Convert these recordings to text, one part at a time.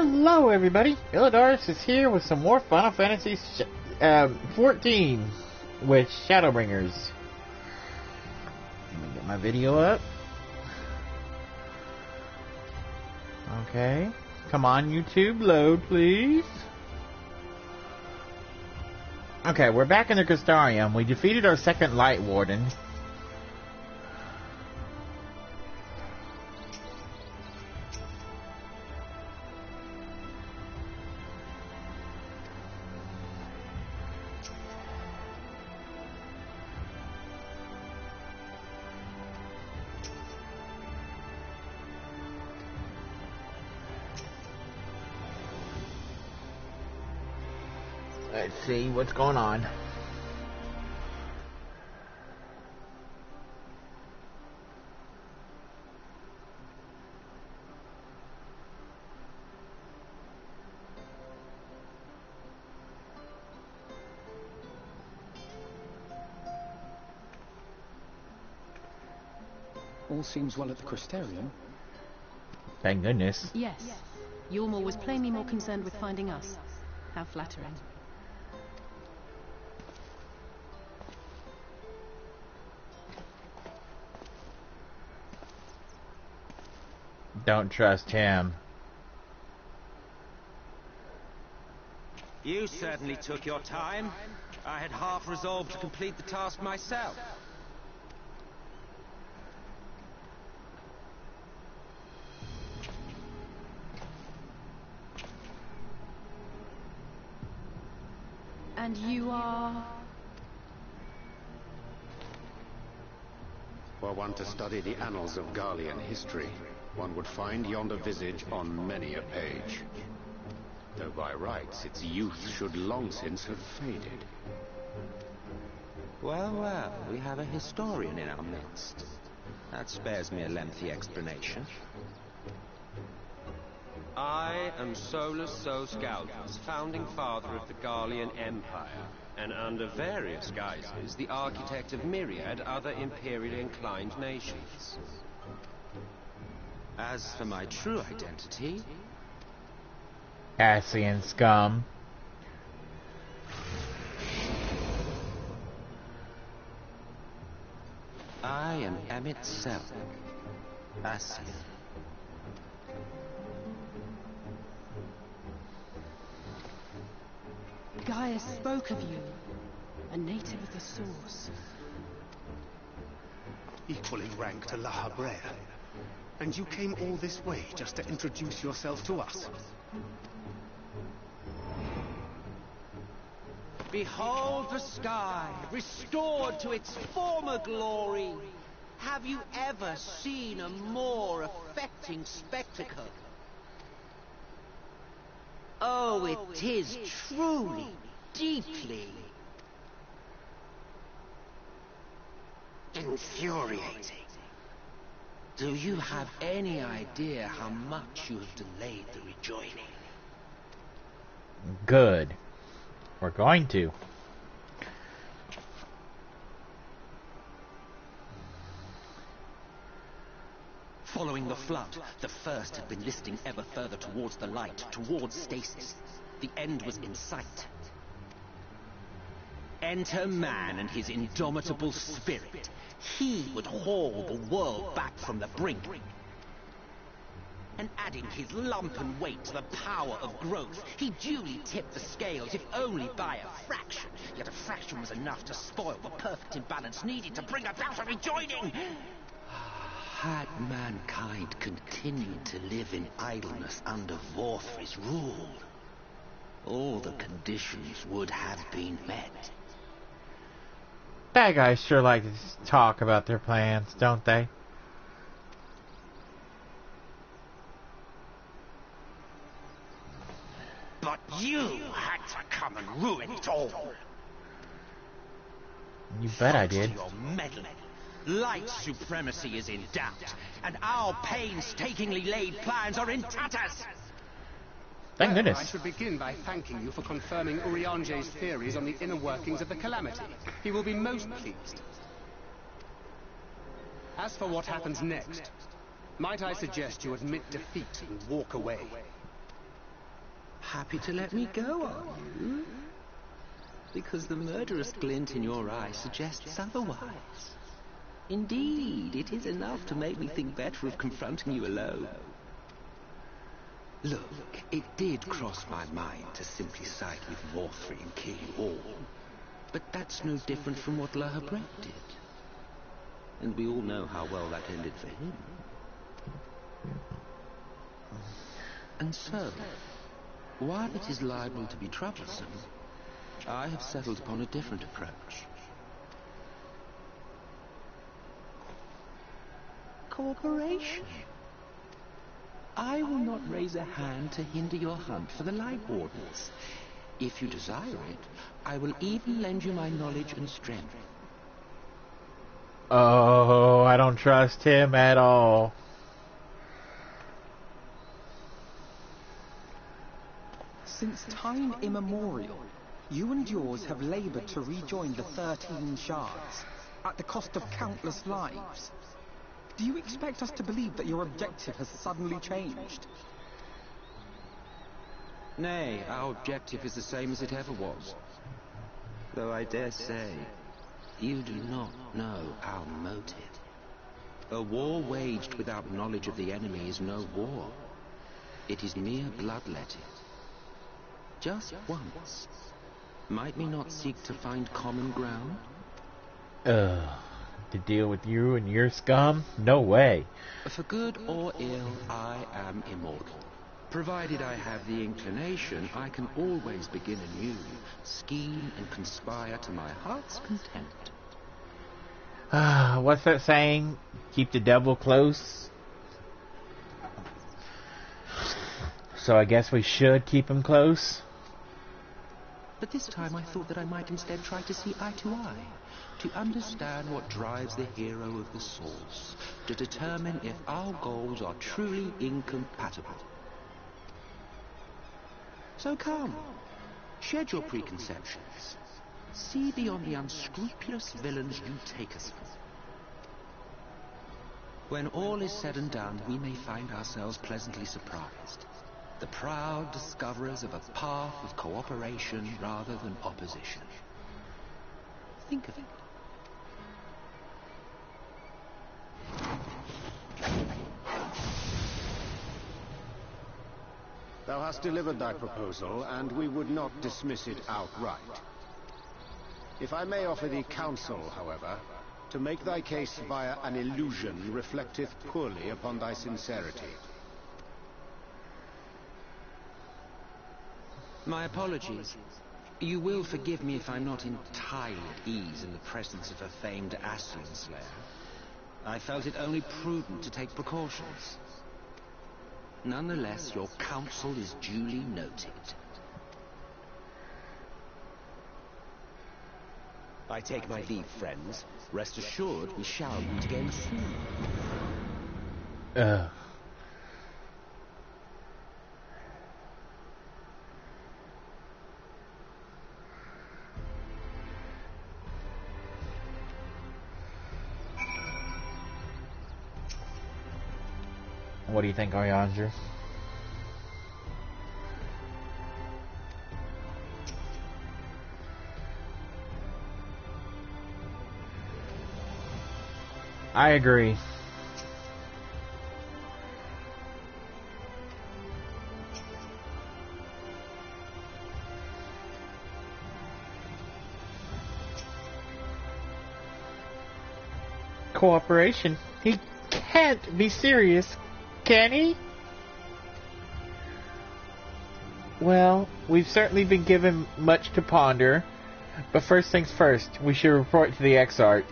Hello everybody, Illidaris is here with some more Final Fantasy XIV with Shadowbringers. Let me get my video up. Okay, come on YouTube, load please. Okay, we're back in the Crystarium. We defeated our second Light Warden. Let's see what's going on. All seems well at the Crystarium. Thank goodness. Yes. Ylmor was plainly more concerned with finding us. How flattering. Don't trust him. You certainly took your time. I had half resolved to complete the task myself. And you are... Were one to study the annals of Garlean history, one would find yonder visage on many a page. Though by rights its youth should long since have faded. Well, well, we have a historian in our midst. That spares me a lengthy explanation. I am Solus Scaldus, founding father of the Garlean Empire, and under various guises, the architect of myriad other imperially inclined nations. As for my true identity... Cassian scum. I am Emmett Selk, Ascian. Gaius spoke of you. A native of the Source. Equal in rank to La Habrea. And you came all this way just to introduce yourself to us? Behold the sky, restored to its former glory. Have you ever seen a more affecting spectacle? Oh, it is truly, deeply infuriating. Do you have any idea how much you have delayed the rejoining? Good. We're going to. Following the flood, the first had been listing ever further towards the light, towards stasis. The end was in sight. Enter man and his indomitable spirit. He would haul the world back from the brink. And adding his lumpen weight to the power of growth, he duly tipped the scales, if only by a fraction. Yet a fraction was enough to spoil the perfect imbalance needed to bring about a rejoining. Had mankind continued to live in idleness under Vorthri's rule, all the conditions would have been met. Bad guys sure like to talk about their plans, don't they? But you had to come and ruin it all. You bet I did. Your meddling. Light supremacy is in doubt, and our painstakingly laid plans are in tatters. Thank goodness. I should begin by thanking you for confirming Urianger's theories on the inner workings of the Calamity. He will be most pleased. As for what happens next, might I suggest you admit defeat and walk away? happy to let me go, are you? Because the murderous glint in your eye suggests otherwise. Indeed, it is enough to make me think better of confronting you alone. Look, it did cross my mind to simply side with Vorthri and kill you all. But that's no different from what Lahabret did. And we all know how well that ended for him. And so, while it is liable to be troublesome, I have settled upon a different approach. Cooperation. I will not raise a hand to hinder your hunt for the Light Wardens. If you desire it, I will even lend you my knowledge and strength. Oh, I don't trust him at all. Since time immemorial, you and yours have labored to rejoin the 13 shards, at the cost of countless lives. Do you expect us to believe that your objective has suddenly changed? Nay, our objective is the same as it ever was. Though I dare say, you do not know our motive. A war waged without knowledge of the enemy is no war. It is mere bloodletting. Just once. Might we not seek to find common ground? To deal with you and your scum? No way. For good or ill, I am immortal. Provided I have the inclination, I can always begin anew, scheme and conspire to my heart's content. What's that saying? Keep the devil close. So I guess we should keep him close. But this time I thought that I might instead try to see eye to eye, to understand what drives the hero of the source, to determine if our goals are truly incompatible. So come, shed your preconceptions. See beyond the unscrupulous villains you take us for. When all is said and done, we may find ourselves pleasantly surprised. The proud discoverers of a path of cooperation rather than opposition. Think of it. Thou hast delivered thy proposal, and we would not dismiss it outright. If I may offer thee counsel, however, to make thy case via an illusion reflecteth poorly upon thy sincerity. My apologies. You will forgive me if I'm not entirely at ease in the presence of a famed Aslan Slayer. I felt it only prudent to take precautions. Nonetheless, your counsel is duly noted. I take my leave, friends. Rest assured, we shall meet again soon. What do you think, Ariandra? I agree. Cooperation? He can't be serious, can he? Well, we've certainly been given much to ponder, but first things first, we should report to the Exarch.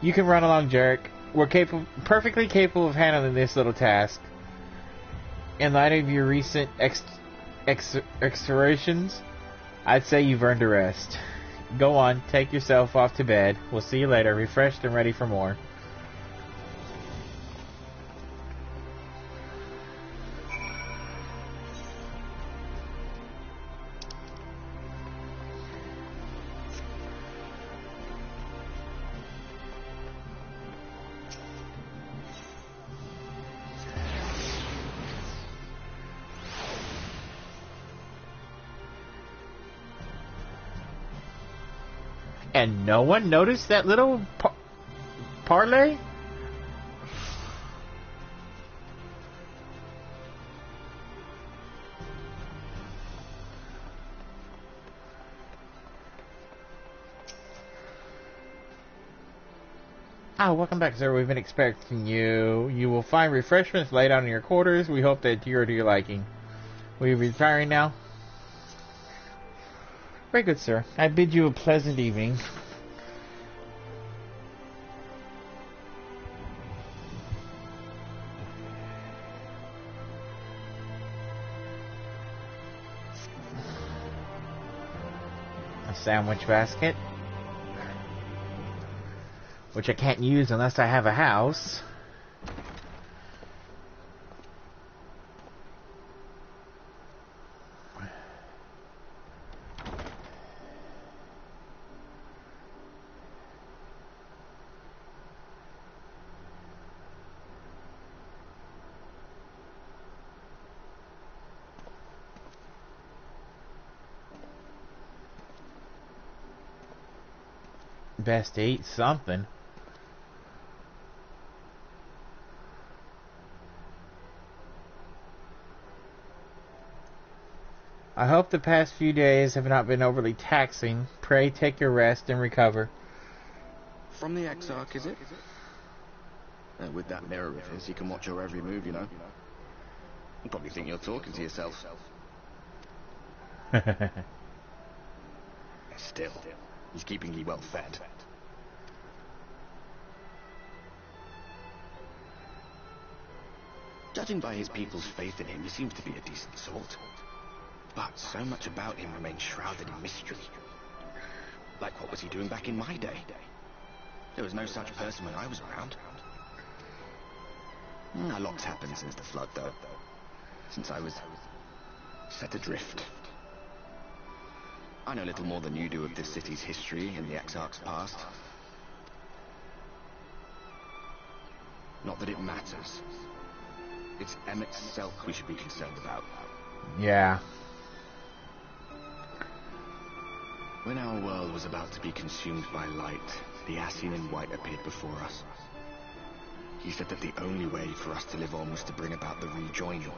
You can run along, Jarek. We're perfectly capable of handling this little task. In light of your recent explorations, I'd say you've earned a rest. Go on, take yourself off to bed. We'll see you later, refreshed and ready for more. And no one noticed that little parlay? Ah, welcome back, sir. We've been expecting you. You will find refreshments laid out in your quarters. We hope that you're to your liking. Will you be retiring now? Very good, sir. I bid you a pleasant evening. A sandwich basket, which I can't use unless I have a house. Best to eat something. I hope the past few days have not been overly taxing. Pray take your rest and recover. From the Exarch, is it? With that mirror of his, he can watch your every move, you know. You probably think you're talking to yourself. Still, he's keeping you well fed. Judging by his people's faith in him, he seems to be a decent sort. But so much about him remains shrouded in mystery. Like, what was he doing back in my day? There was no such person when I was around. A lot's happened since the flood, though. Since I was set adrift. I know little more than you do of this city's history and the Exarch's past. Not that it matters. It's Emmett's self we should be concerned about. Yeah. When our world was about to be consumed by light, the Ascian in white appeared before us. He said that the only way for us to live on was to bring about the rejoining.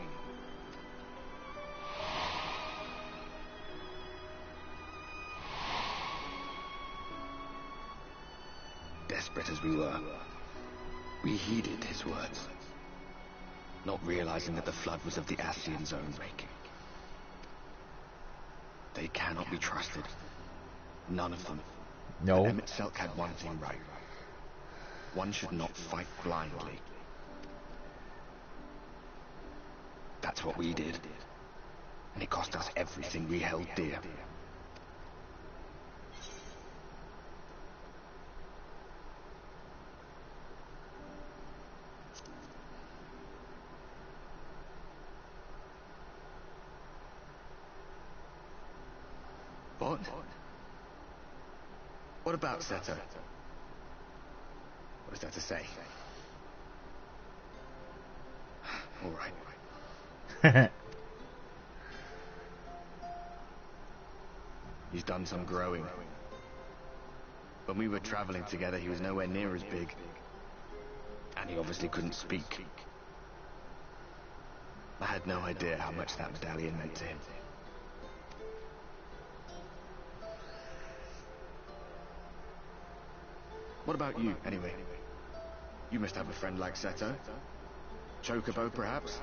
Desperate as we were, we heeded his words, not realizing that the flood was of the Ascian's own making. They cannot be trusted. None of them. No. But Emmett Selk had one thing right. One should not fight blindly. That's what we did. And it cost us everything we held dear. What? What about Seto? What is that to say? All right. He's done some growing. When we were traveling together, he was nowhere near as big. And he obviously couldn't speak. I had no idea how much that medallion meant to him. What about you, anyway? You must have a friend like Seto. Chocobo, perhaps?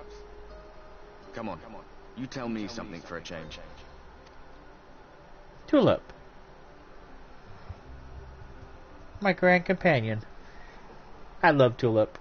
Come on, you tell me something for a change. Tulip. My grand companion. I love Tulip.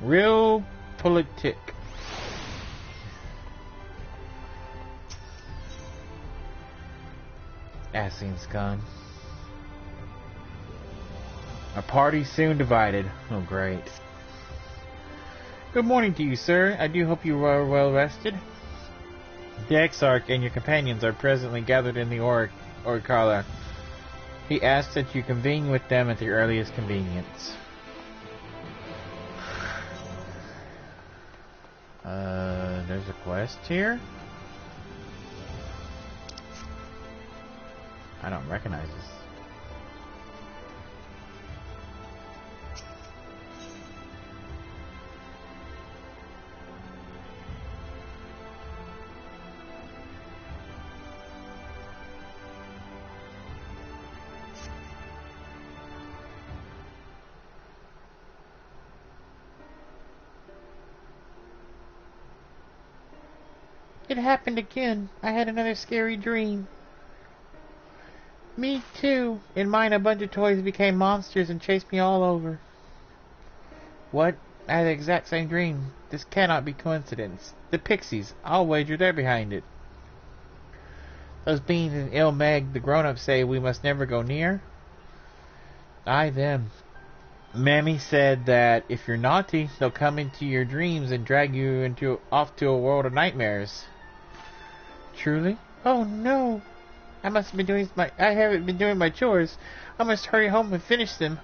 Real politic. Ascian's gone. A party soon divided. Oh, great. Good morning to you, sir. I do hope you are well rested. The Exarch and your companions are presently gathered in the Orichala. He asks that you convene with them at the earliest convenience. There's a quest here? I don't recognize this. It happened again. I had another scary dream. Me too. In mine, a bunch of toys became monsters and chased me all over. What? I had the exact same dream. This cannot be coincidence. The pixies. I'll wager they're behind it. Those beings in Ilmeg, the grown-ups say we must never go near. Aye, them. Mammy said that if you're naughty, they'll come into your dreams and drag you off to a world of nightmares. Truly? Oh no! I haven't been doing my chores. I must hurry home and finish them.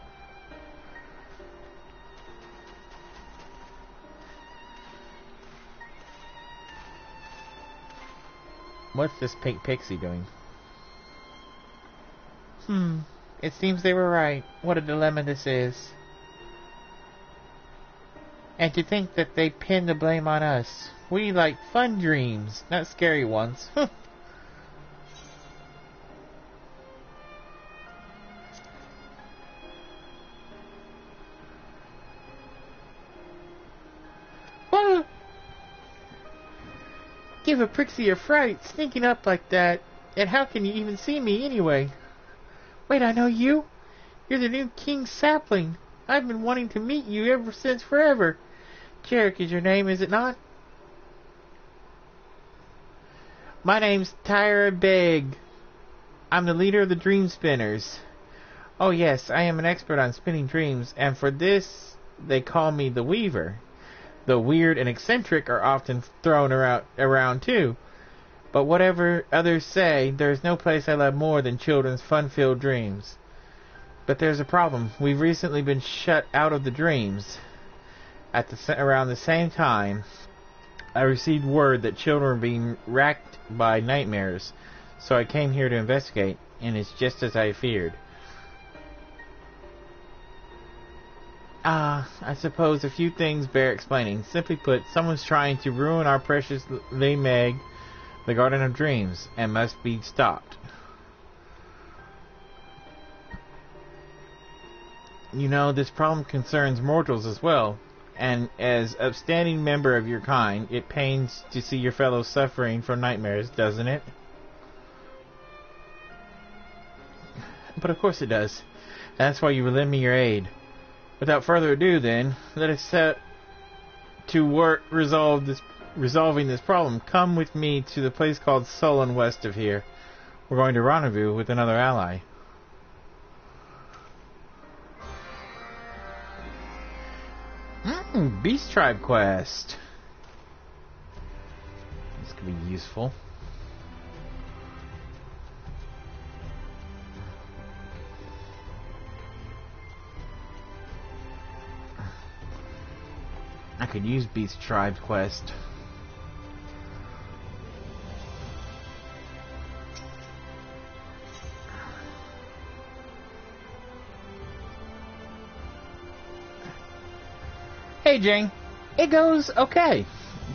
What's this pink pixie doing? It seems they were right. What a dilemma this is. And to think that they pin the blame on us. We like fun dreams, not scary ones. What? Give a pixie a fright, sneaking up like that. And how can you even see me anyway? Wait, I know you. You're the new King Sapling. I've been wanting to meet you ever since forever. Jarek is your name, is it not? My name's Tyra Beg. I'm the leader of the Dream Spinners. Oh yes, I am an expert on spinning dreams, and for this, they call me the Weaver. The weird and eccentric are often thrown around too. But whatever others say, there's no place I love more than children's fun-filled dreams. But there's a problem. We've recently been shut out of the dreams. Around the same time, I received word that children were being racked by nightmares, so I came here to investigate, and it's just as I feared. I suppose a few things bear explaining. Simply put, someone's trying to ruin our precious Meg, the Garden of Dreams, and must be stopped. You know, this problem concerns mortals as well. And as upstanding member of your kind, it pains to see your fellows suffering from nightmares, doesn't it? But of course it does. That's why you will lend me your aid. Without further ado, then, let us set to work resolving this problem. Come with me to the place called Sullen west of here. We're going to rendezvous with another ally. Beast Tribe quest. This could be useful. I could use Beast Tribe quest. Hey Jane, it goes okay.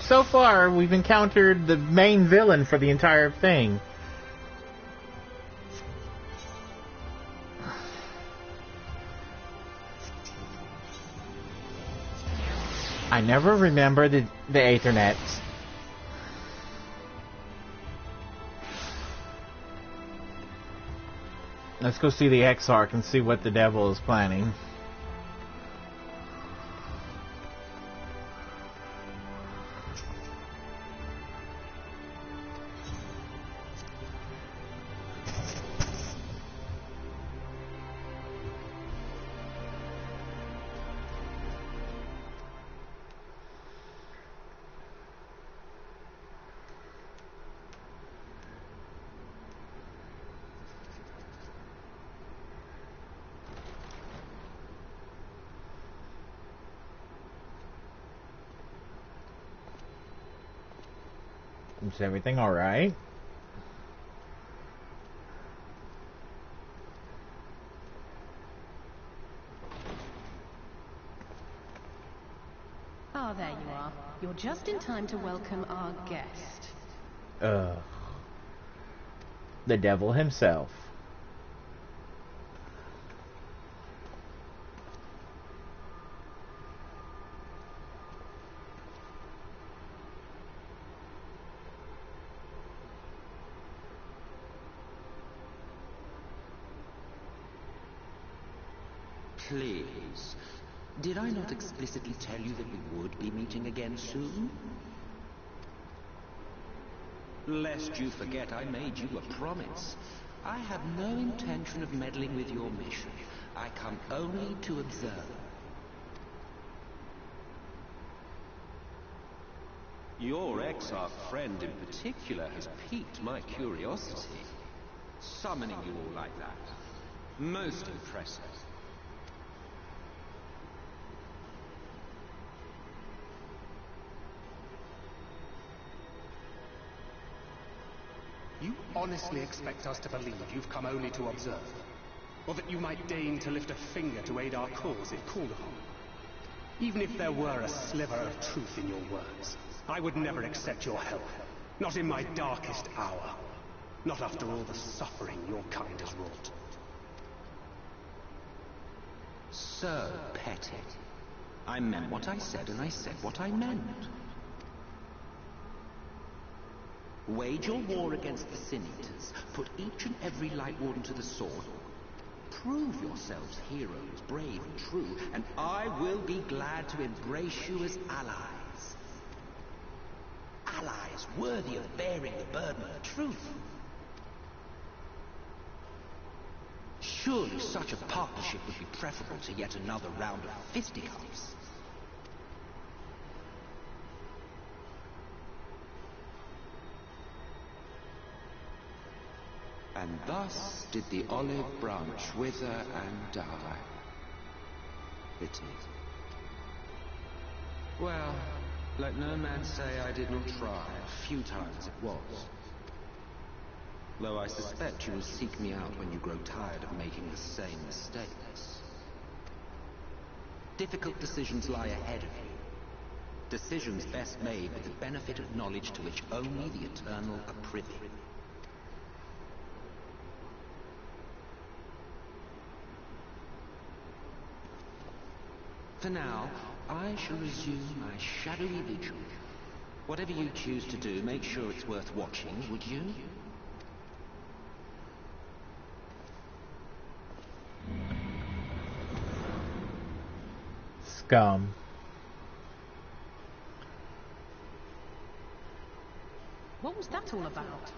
So far, we've encountered the main villain for the entire thing. I never remember the Aethernets. Let's go see the Exarch and see what the devil is planning. Is everything alright? Ah, there you are. You're just in time to welcome our guest. Ugh. The devil himself. Please. Did I not explicitly tell you that we would be meeting again soon? Lest you forget, I made you a promise. I have no intention of meddling with your mission. I come only to observe. Your Exarch friend in particular has piqued my curiosity. Summoning you all like that. Most impressive. You honestly expect us to believe you've come only to observe? Or that you might deign to lift a finger to aid our cause if called upon? Even if there were a sliver of truth in your words, I would never accept your help. Not in my darkest hour. Not after all the suffering your kind has wrought. So petty. I meant what I said, and I said what I meant. Wage your war against the Sin Eaters. Put each and every Light Warden to the sword. Prove yourselves heroes, brave and true, and I will be glad to embrace you as allies. Allies worthy of bearing the burden of truth. Surely such a partnership would be preferable to yet another round of fisticuffs. And thus did the olive branch wither and die. Pity. Well, let no man say I did not try. Futile as it was. Though I suspect you will seek me out when you grow tired of making the same mistakes. Difficult decisions lie ahead of you. Decisions best made with the benefit of knowledge to which only the Eternal are privy. For now, I shall resume my shadowy vigil. Whatever you choose to do, make sure it's worth watching, would you? Scum. What was that all about?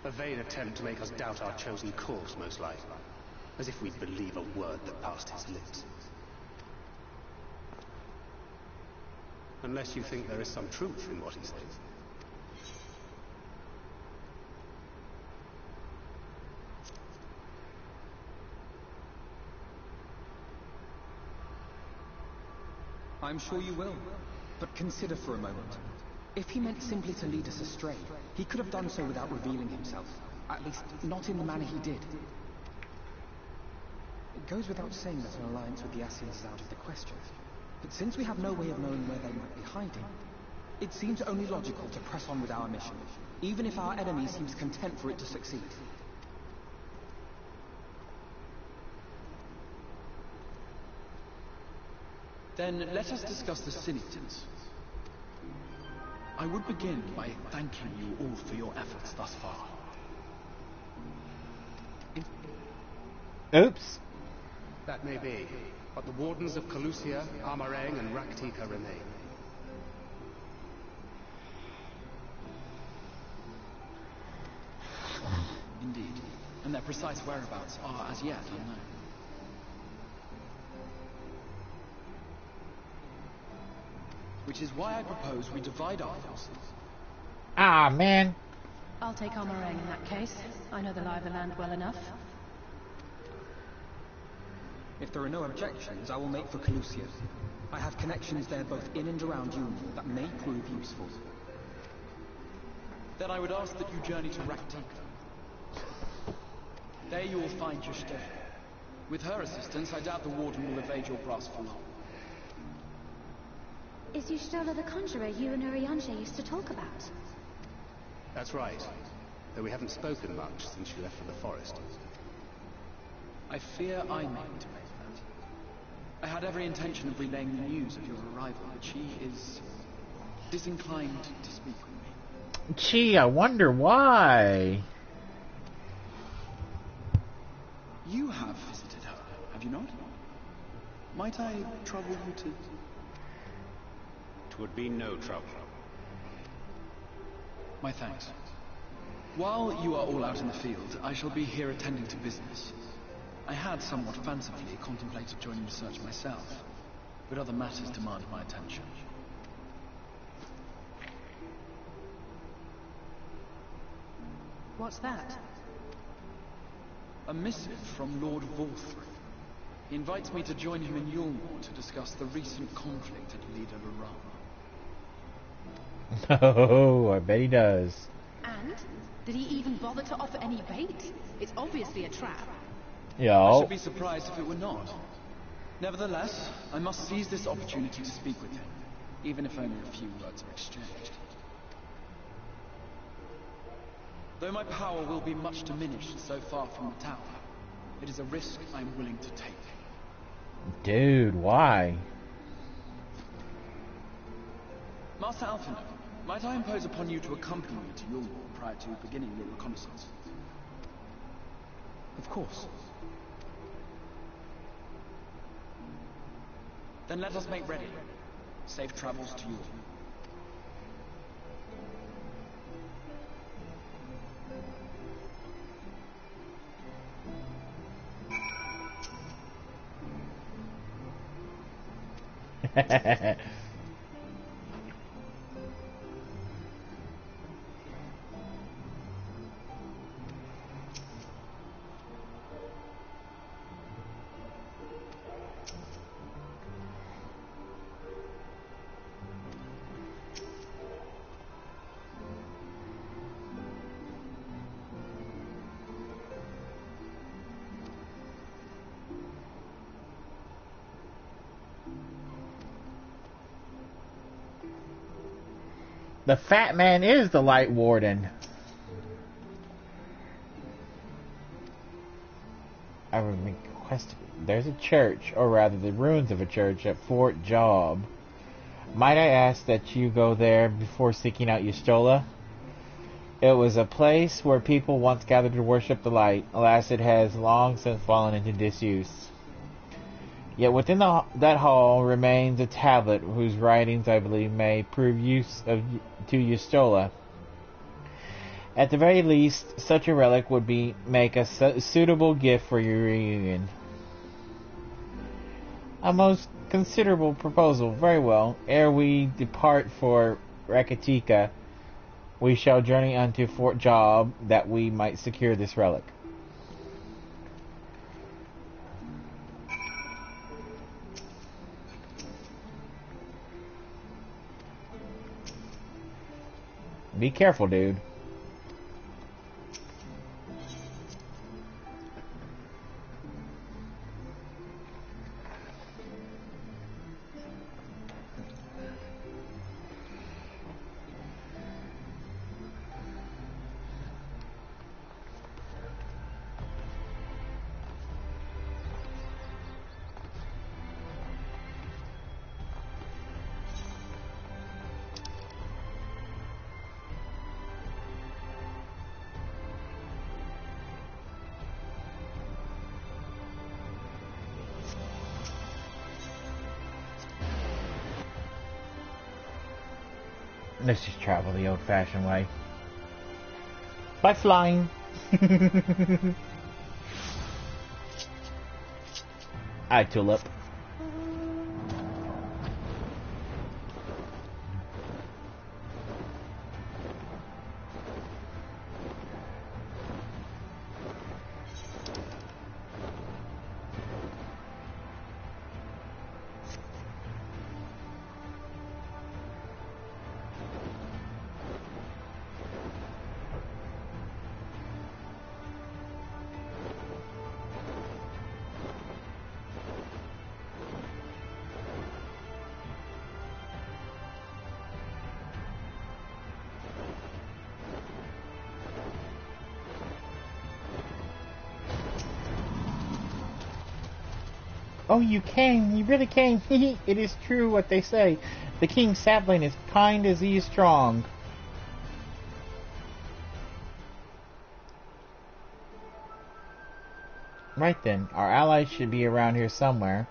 A vain attempt to make us doubt our chosen course, most likely. As if we'd believe a word that passed his lips. Unless you think there is some truth in what he says. I'm sure you will. But consider for a moment. If he meant simply to lead us astray, he could have done so without revealing himself. At least, not in the manner he did. It goes without saying that an alliance with the Ascians is out of the question. But since we have no way of knowing where they might be hiding, it seems only logical to press on with our mission, even if our enemy seems content for it to succeed. Then let us discuss the Sin Eaters. I would begin by thanking you all for your efforts thus far. Oops. That may be, but the Wardens of Calusia, Amareng, and Raktika remain. Indeed, and their precise whereabouts are as yet unknown. Which is why I propose we divide our forces. Ah, man. I'll take Amareng in that case. I know the lie of the land well enough. If there are no objections, I will make for Calusia. I have connections there both in and around Yulmore that may prove useful. Then I would ask that you journey to Raktika. There you will find Yushte. With her assistance, I doubt the Warden will evade your grasp for long. Is Yushtola the conjurer you and Urianger used to talk about? That's right. Though we haven't spoken much since she left for the forest. I fear I may intimate that. I had every intention of relaying the news of your arrival, but she is disinclined to speak with me. Gee, I wonder why. You have visited her, have you not? Might I trouble you to... Twould be no trouble. My thanks. While you are all out in the field, I shall be here attending to business. I had somewhat fancifully contemplated joining the search myself, but other matters demanded my attention. What's that? A missive from Lord Vorthry. He invites me to join him in Yulmore to discuss the recent conflict at Illidaris. Oh, I bet he does. And? Did he even bother to offer any bait? It's obviously a trap. I Yo. should be surprised if it were not. Nevertheless, I must seize this opportunity to speak with him, even if only a few words are exchanged. Though my power will be much diminished so far from the tower, it is a risk I am willing to take. Dude, why? Master Alphinaud, might I impose upon you to accompany me to Yulmore prior to beginning your reconnaissance? Of course. Then let us make ready. Safe travels to you. The fat man is the Light Warden. I requested. There's a church, or rather the ruins of a church, at Fort Job. Might I ask that you go there before seeking out Yushtola? It was a place where people once gathered to worship the light. Alas, it has long since fallen into disuse. Yet within that hall remains a tablet whose writings, I believe, may prove to Yushtola. At the very least, such a relic would make a suitable gift for your reunion. A most considerable proposal. Very well. Ere we depart for Raktika, we shall journey unto Fort Job that we might secure this relic. Be careful, dude. Let's just travel the old-fashioned way. By flying. Hi, Tulip. Oh, you came. You really came. It is true what they say. The King's sapling is kind as he is strong. Right then. Our allies should be around here somewhere.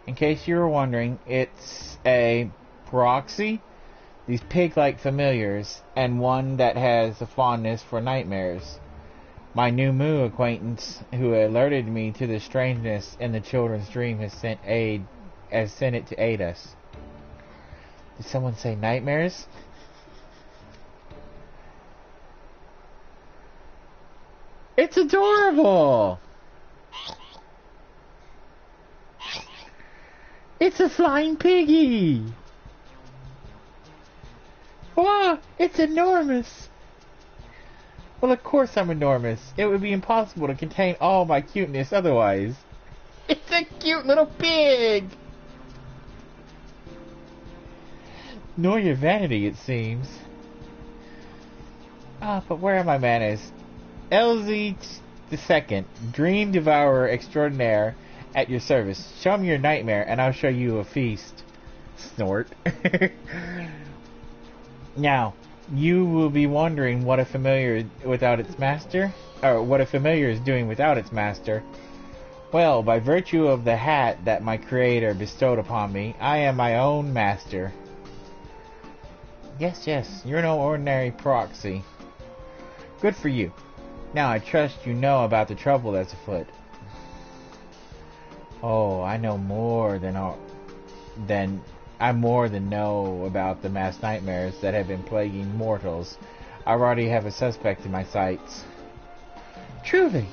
In case you were wondering, it's a proxy, these pig-like familiars, and one that has a fondness for nightmares. My new Moo acquaintance, who alerted me to the strangeness in the children's dream, has sent it to aid us. Did someone say nightmares? It's adorable! It's a flying piggy! Wow, it's enormous! Well, of course I'm enormous. It would be impossible to contain all my cuteness otherwise. It's a cute little pig! Nor your vanity, it seems. Ah, but where are my manners? LZ II, Dream Devourer Extraordinaire, at your service. Show me your nightmare, and I'll show you a feast. Snort. Now, you will be wondering what a familiar without its master, or what a familiar is doing without its master. Well, by virtue of the hat that my creator bestowed upon me, I am my own master. Yes, you're no ordinary proxy. Good for you. Now I trust you know about the trouble that's afoot. Oh, I know more than know about the mass nightmares that have been plaguing mortals. I already have a suspect in my sights. Truly.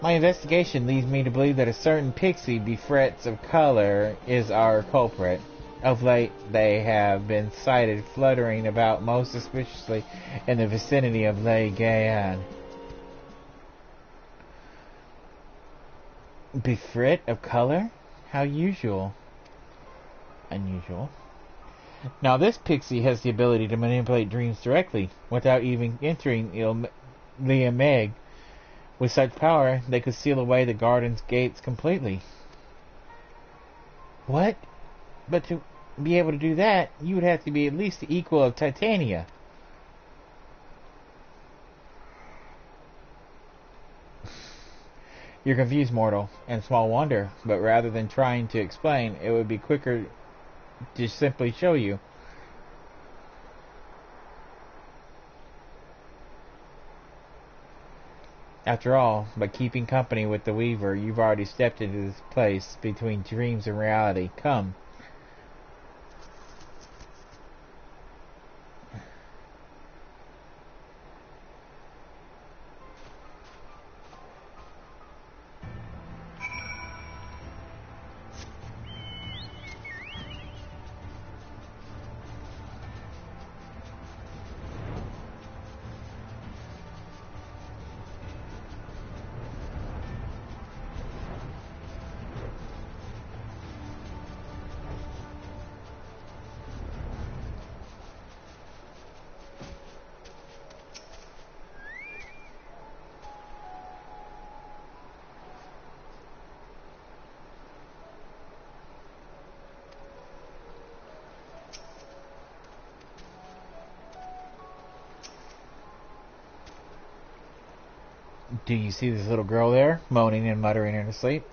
My investigation leads me to believe that a certain pixie befrets of color is our culprit. Of late, they have been sighted fluttering about most suspiciously in the vicinity of Les Gaijin. Befrit of color? How usual. Unusual. Now this pixie has the ability to manipulate dreams directly, without even entering Liameg. With such power, they could seal away the garden's gates completely. What? But to be able to do that, you would have to be at least the equal of Titania. You're confused, mortal, and small wonder, but rather than trying to explain, it would be quicker to simply show you. After all, by keeping company with the Weaver, you've already stepped into this place between dreams and reality. Come. Do you see this little girl there, moaning and muttering in her sleep?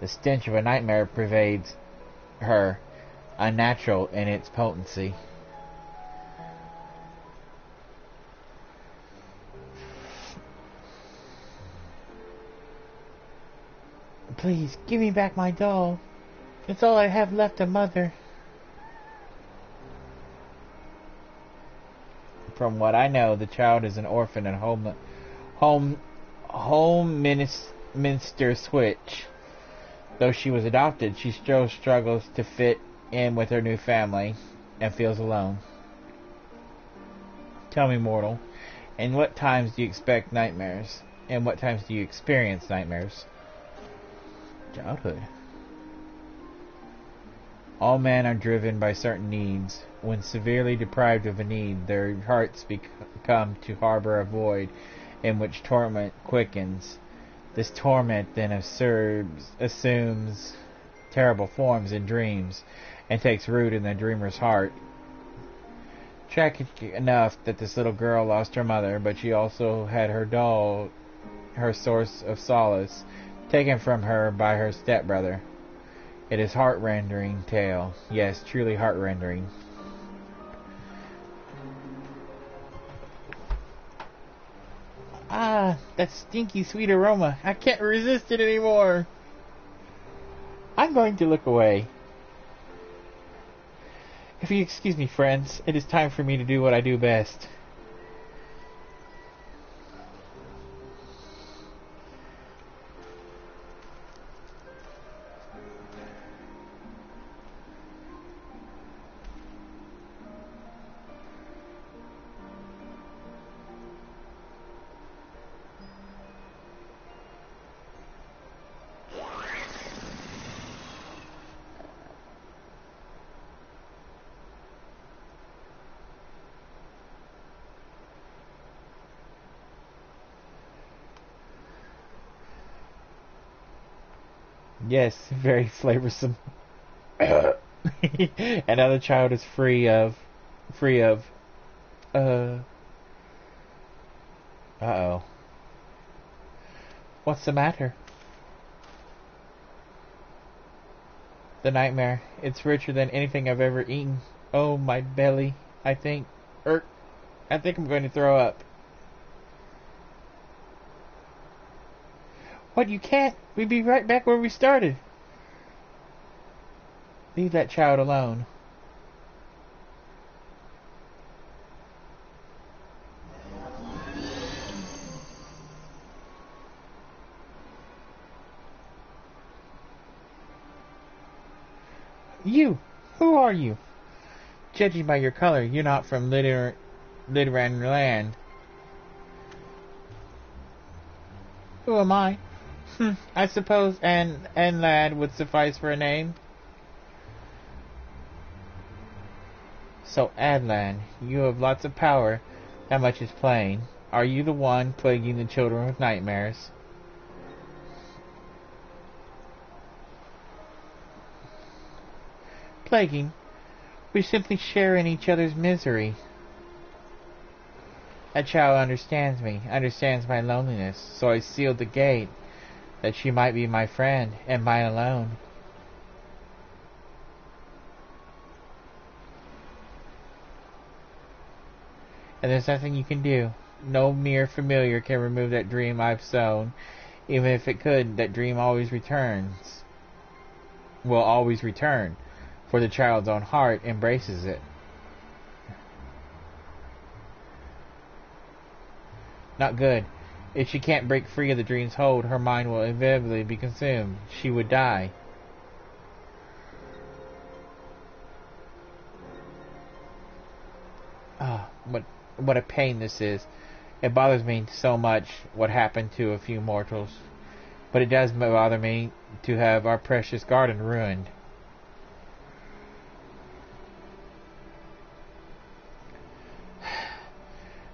The stench of a nightmare pervades her, unnatural in its potency. Please, give me back my doll. It's all I have left of Mother. From what I know, the child is an orphan and Holminster switch. Though she was adopted, she still struggles to fit in with her new family and feels alone. Tell me, mortal, in what times do you expect nightmares? And what times do you experience nightmares? Childhood. All men are driven by certain needs. When severely deprived of a need, their hearts become to harbor a void in which torment quickens. This torment then assumes terrible forms in dreams and takes root in the dreamer's heart. Tragic enough that this little girl lost her mother, but she also had her doll, her source of solace, taken from her by her stepbrother. It is heart-rending tale. Yes, truly heart-rending. Ah, that stinky sweet aroma. I can't resist it anymore. I'm going to look away. If you excuse me, friends, it is time for me to do what I do best. Yes, very flavorsome. Another child is free of, uh-oh. What's the matter? The nightmare. It's richer than anything I've ever eaten. Oh, my belly. I think I'm going to throw up. What, you can't? We'd be right back where we started. Leave that child alone. You! Who are you? Judging by your color, you're not from Illidaris land. Who am I? I suppose an lad would suffice for a name. So, Adlan, you have lots of power. That much is plain. Are you the one plaguing the children with nightmares? Plaguing? We simply share in each other's misery. That child understands me, understands my loneliness, so I sealed the gate, that she might be my friend, and mine alone. And there's nothing you can do. No mere familiar can remove that dream I've sown. Even if it could, that dream always returns. Will always return, for the child's own heart embraces it. Not good. If she can't break free of the dream's hold, her mind will inevitably be consumed. She would die. Ah, what a pain this is. It bothers me so much what happened to a few mortals. But it does bother me to have our precious garden ruined.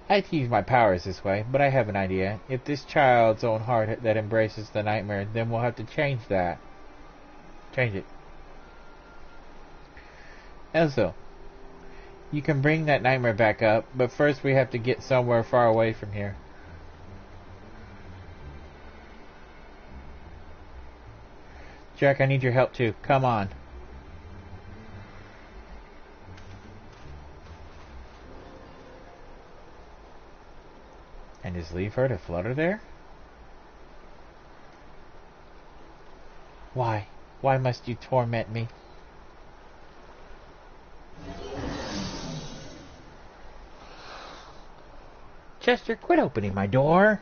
I hate to use my powers this way, but I have an idea. If this child's own heart that embraces the nightmare, then we'll have to change that. Change it. Also, you can bring that nightmare back up, but first we have to get somewhere far away from here. Jack, I need your help too. Come on. And just leave her to flutter there? Why? Why must you torment me? Chester, quit opening my door.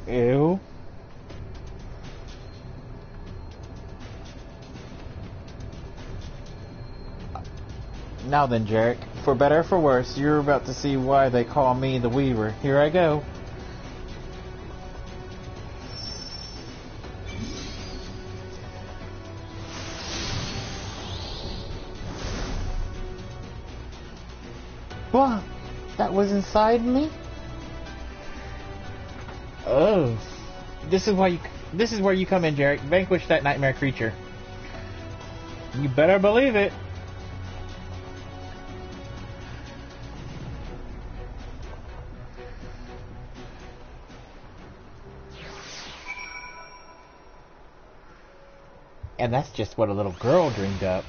Ew. Now then, Jarek, for better or for worse, you're about to see why they call me the Weaver. Here I go. What? That was inside me? Oh. This is where you come in, Jarek. Vanquish that nightmare creature. You better believe it. And that's just what a little girl dreamed up.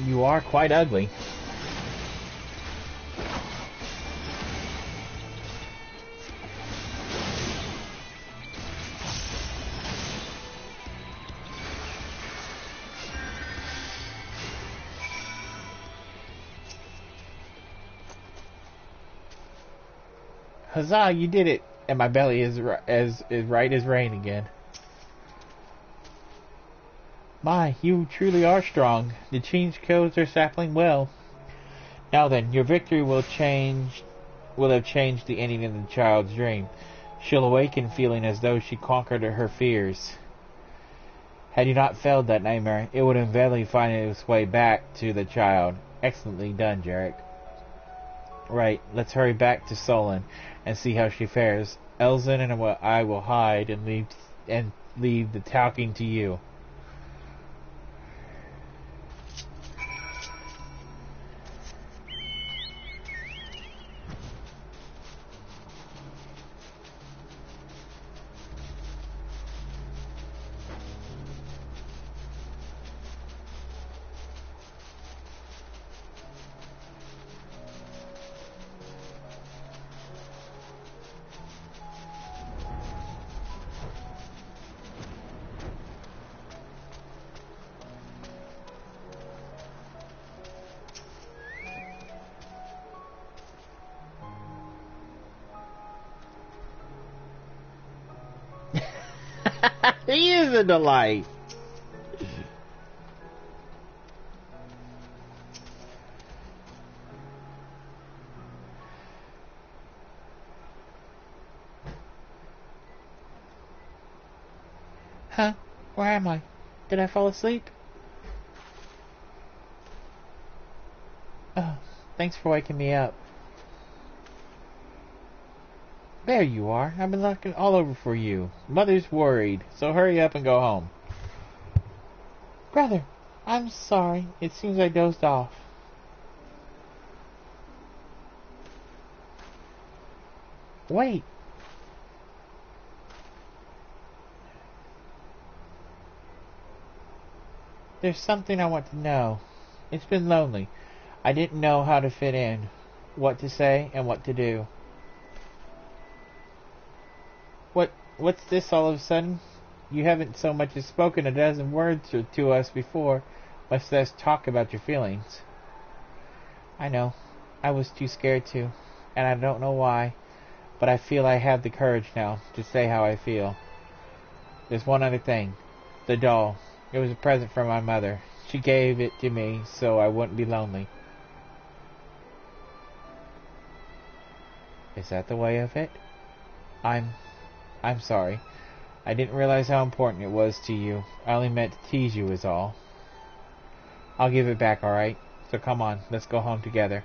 You are quite ugly. Huzzah, you did it! And my belly is right as rain again. My, you truly are strong. The change codes are sapling well. Now then, your victory will have changed the ending of the child's dream. She'll awaken feeling as though she conquered her fears. Had you not failed that nightmare, it would inevitably find its way back to the child. Excellently done, Jarek. Right, let's hurry back to Solon and see how she fares. Elzen and I will hide and leave the talking to you. He is a delight. Huh? Where am I? Did I fall asleep? Oh, thanks for waking me up. There you are. I've been looking all over for you. Mother's worried, so hurry up and go home. Brother, I'm sorry. It seems I dozed off. Wait. There's something I want to know. It's been lonely. I didn't know how to fit in, what to say, and what to do. What's this all of a sudden? You haven't so much as spoken a dozen words to us before, much less talk about your feelings. I know. I was too scared to, and I don't know why, but I feel I have the courage now to say how I feel. There's one other thing. The doll. It was a present from my mother. She gave it to me so I wouldn't be lonely. Is that the way of it? I'm sorry. I didn't realize how important it was to you. I only meant to tease you is all. I'll give it back, alright? So come on, let's go home together.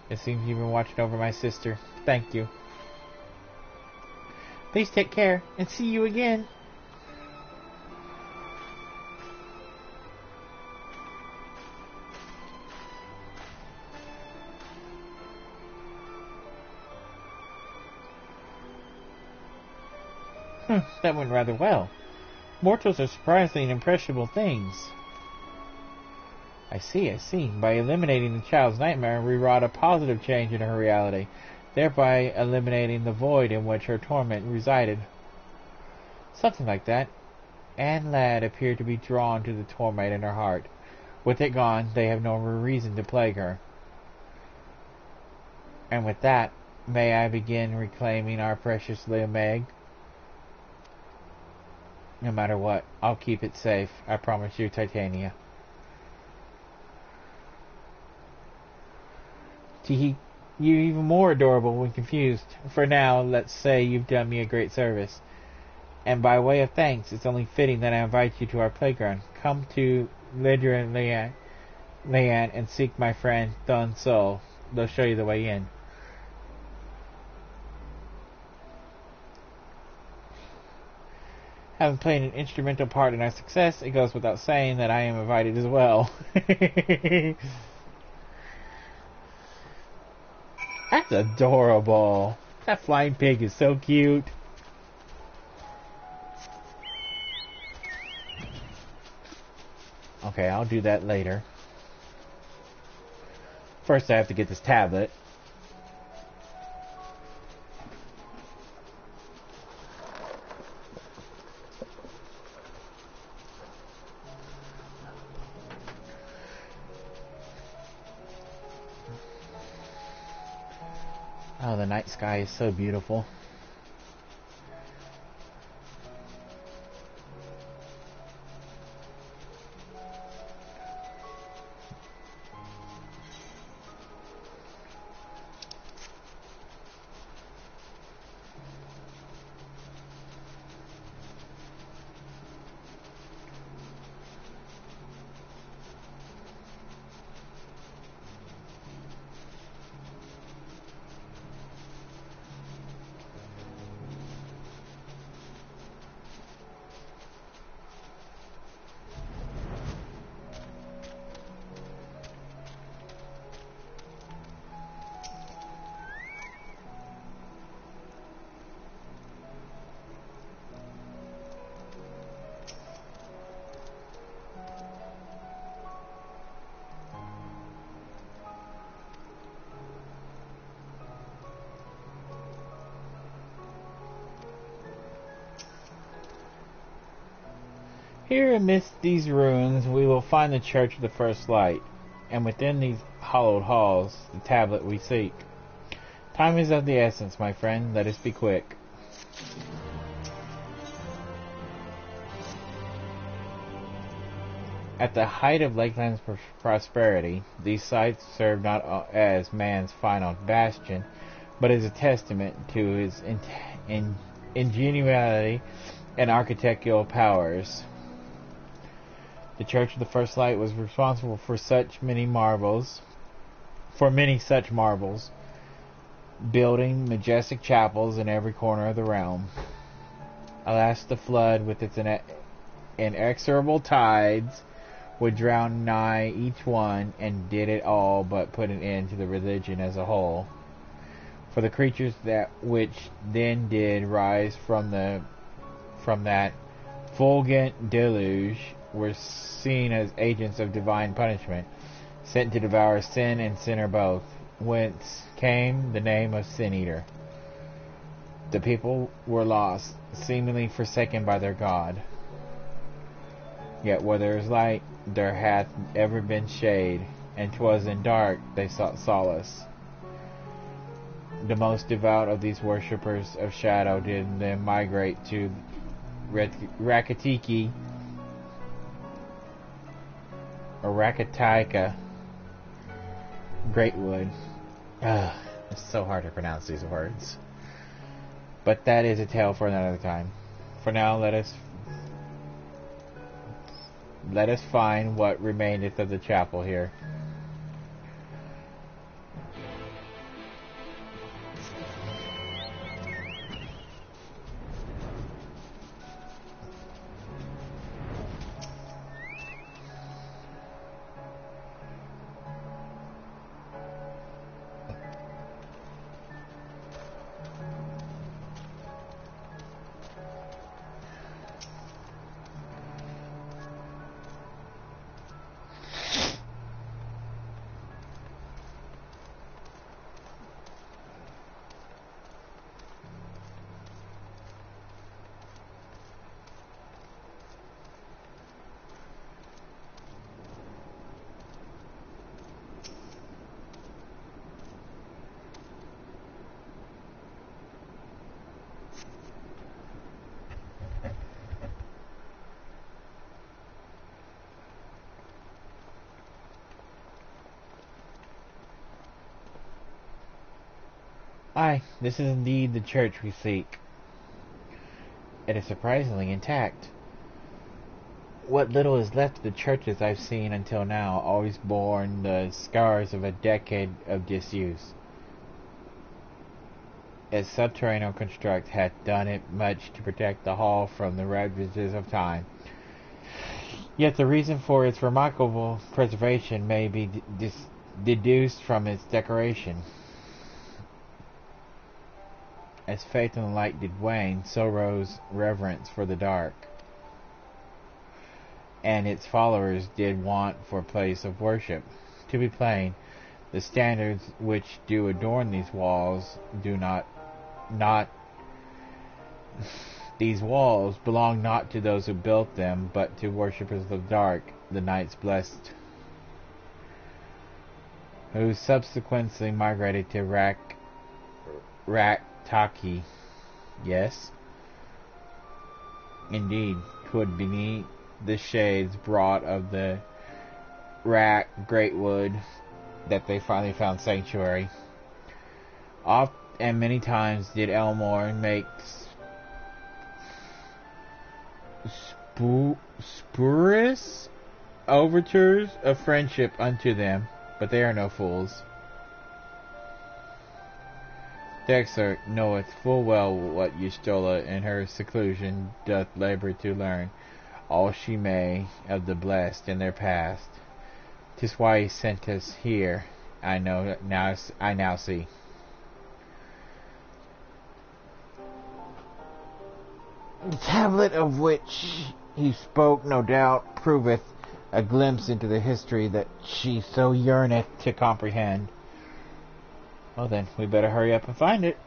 It seems you've been watching over my sister. Thank you. Please take care, and see you again. That went rather well. Mortals are surprisingly impressionable things. I see. By eliminating the child's nightmare, we wrought a positive change in her reality, thereby eliminating the void in which her torment resided. Something like that. Anne Ladd appeared to be drawn to the torment in her heart. With it gone, they have no reason to plague her. And with that, may I begin reclaiming our precious little Meg? No matter what, I'll keep it safe. I promise you, Titania. Teehee, you're even more adorable when confused. For now, let's say you've done me a great service. And by way of thanks, it's only fitting that I invite you to our playground. Come to Illidaris and seek my friend Thun Soul. They'll show you the way in. Having played an instrumental part in our success, it goes without saying that I am invited as well. That's adorable. That flying pig is so cute. Okay, I'll do that later. First I have to get this tablet. Oh, the night sky is so beautiful. Here amidst these ruins we will find the Church of the First Light, and within these hollowed halls the tablet we seek. Time is of the essence, my friend. Let us be quick. At the height of Lakeland's prosperity, these sites serve not as man's final bastion, but as a testament to his ingenuity and architectural powers. The Church of the First Light was responsible for many such marvels, building majestic chapels in every corner of the realm. Alas, the flood, with its inexorable tides, would drown nigh each one, and did it all but put an end to the religion as a whole. For the creatures that which then did rise from that fulgent deluge were seen as agents of divine punishment, sent to devour sin and sinner both, whence came the name of Sin Eater. The people were lost, seemingly forsaken by their God. Yet where there is light, there hath ever been shade, and 'twas in dark they sought solace. The most devout of these worshippers of shadow did then migrate to Rakatiki, or Rakatika Greatwood. It's so hard to pronounce these words. But that is a tale for another time. For now, let us find what remaineth of the chapel here. Aye, this is indeed the church we seek. It is surprisingly intact. What little is left of the churches I've seen until now always borne the scars of a decade of disuse. Its subterranean construct hath done it much to protect the hall from the ravages of time. Yet the reason for its remarkable preservation may be deduced from its decoration. As faith in the light did wane, so rose reverence for the dark, and its followers did want for a place of worship. To be plain, the standards which do adorn these walls do not these walls belong not to those who built them, but to worshippers of the dark, the knights blessed, who subsequently migrated to Raktaki. Yes, indeed, 'twould beneath the shades brought of the Greatwood that they finally found sanctuary. Oft and many times did Elmore make spurious overtures of friendship unto them, but they are no fools. The excerpt knoweth full well what Y'shtola in her seclusion doth labour to learn all she may of the blessed in their past. 'Tis why he sent us here, I now see. The tablet of which he spoke, no doubt, proveth a glimpse into the history that she so yearneth to comprehend. Well then, we better hurry up and find it.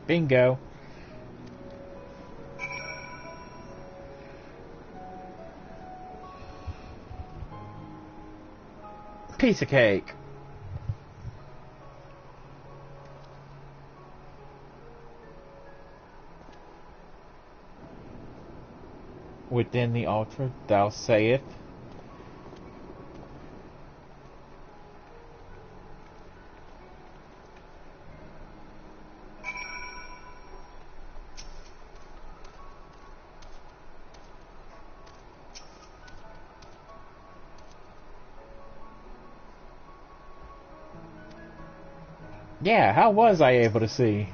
Bingo. Piece of cake. Within the altar thou sayest, yeah, how was I able to see?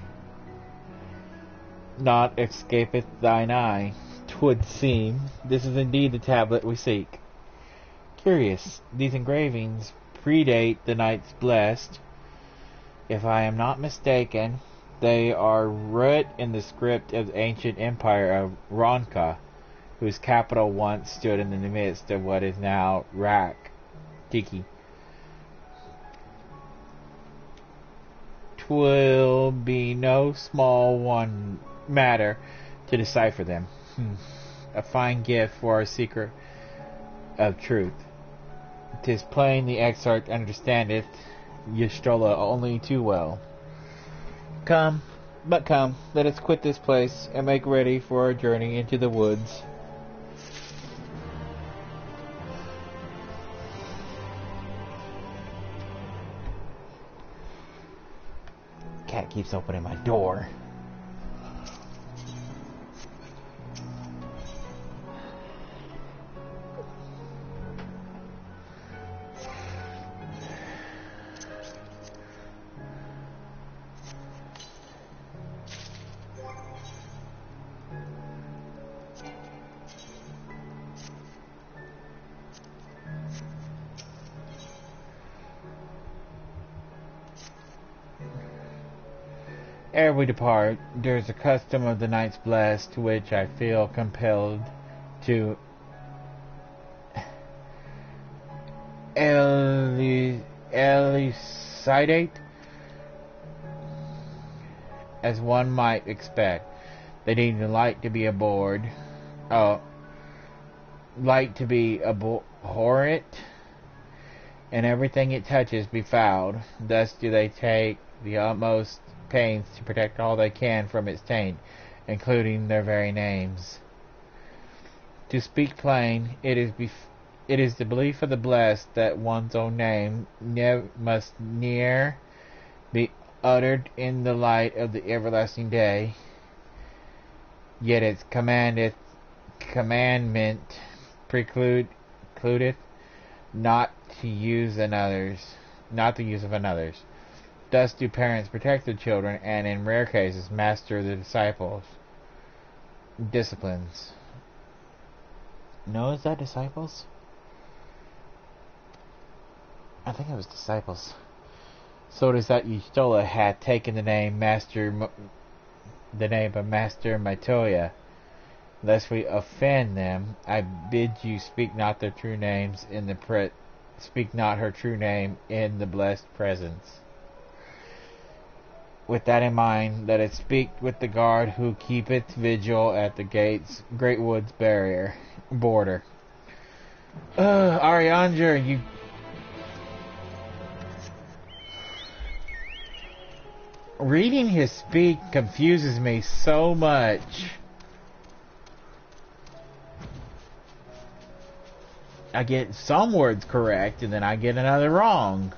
Naught escapeth thine eye, 'twould seem. This is indeed the tablet we seek. Curious, these engravings predate the Knights Blessed. If I am not mistaken, they are writ in the script of the ancient empire of Ronka, whose capital once stood in the midst of what is now Tiki. 'Twill be no small matter to decipher them. A fine gift for our seeker of truth. 'Tis plain the exarch understandeth Y'shtola only too well. Come, let us quit this place and make ready for our journey into the woods. cat keeps opening my door. Ere we depart, there is a custom of the Knights Blessed, which I feel compelled to elucidate, as one might expect. They need the light to be abhorrent, and everything it touches befouled. Thus do they take the utmost pains to protect all they can from its taint, including their very names. To speak plain, it is the belief of the blessed that one's own name must ne'er be uttered in the light of the everlasting day. Yet its commandment precludeth not the use of another's. Thus do parents protect their children, and in rare cases master the disciplines. No, is that disciples? I think it was disciples. So it is that Eustola hath taken the name of Master Mitoya. Lest we offend them, I bid you speak not their true names speak not her true name in the blessed presence. With that in mind, let it speak with the guard who keepeth vigil at the great wood's border. Arianger, you... Reading his speak confuses me so much. I get some words correct, and then I get another wrong.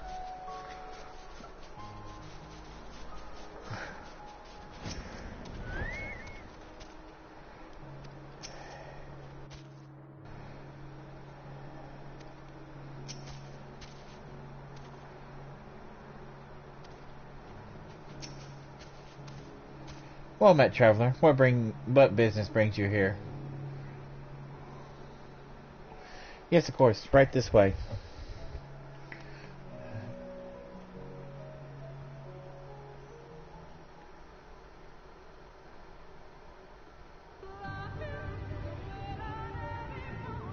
Well met, traveler. What business brings you here? Yes, of course. Right this way.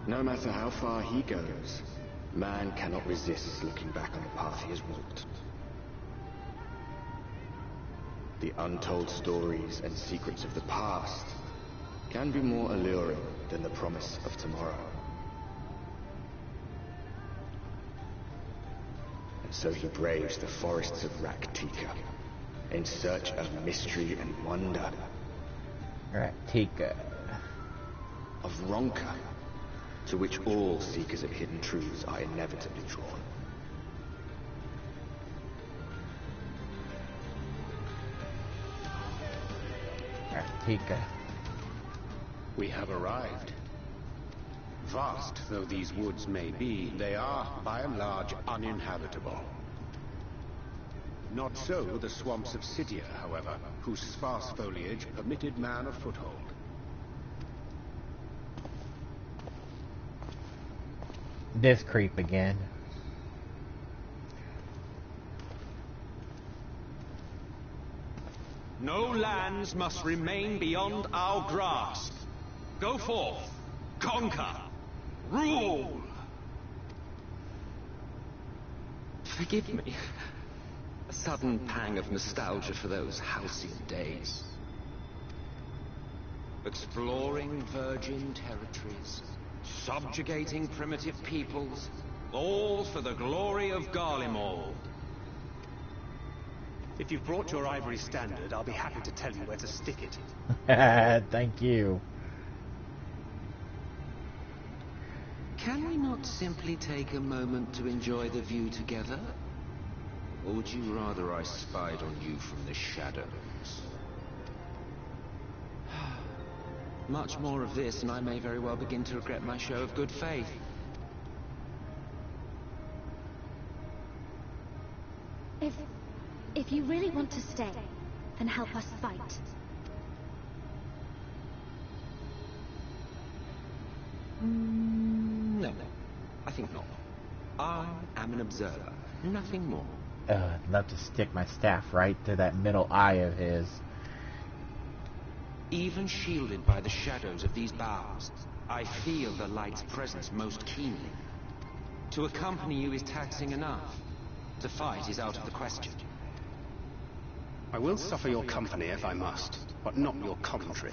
No matter how far he goes, man cannot resist looking back on the path he has walked. The untold stories and secrets of the past can be more alluring than the promise of tomorrow. And so he braves the forests of Raktika in search of mystery and wonder. Raktika. Of Ronka, to which all seekers of hidden truths are inevitably drawn. Raktika. We have arrived. Vast though these woods may be, they are, by and large, uninhabitable. Not so the swamps of Cydia, however, whose sparse foliage permitted man a foothold. This creep again. No lands must remain beyond our grasp. Go forth, conquer, rule! Forgive me. A sudden pang of nostalgia for those halcyon days. Exploring virgin territories, subjugating primitive peoples, all for the glory of Garlemald. If you've brought your ivory standard, I'll be happy to tell you where to stick it. Thank you. Can we not simply take a moment to enjoy the view together? Or would you rather I spied on you from the shadows? Much more of this, and I may very well begin to regret my show of good faith. If you really want to stay, then help us fight. No, I think not. I am an observer, nothing more. I'd love to stick my staff right to that middle eye of his. Even shielded by the shadows of these boughs, I feel the light's presence most keenly. To accompany you is taxing enough. To fight is out of the question. I will suffer your company if I must, but not your commentary.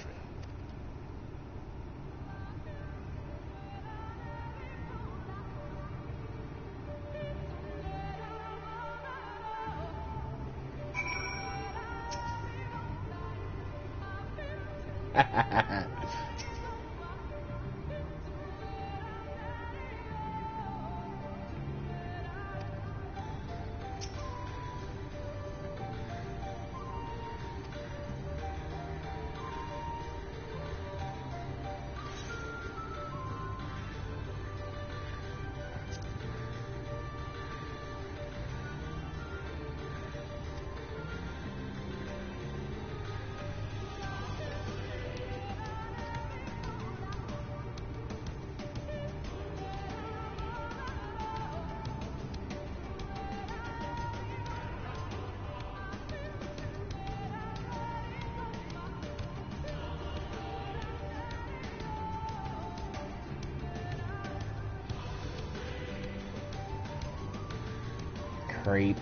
Creep.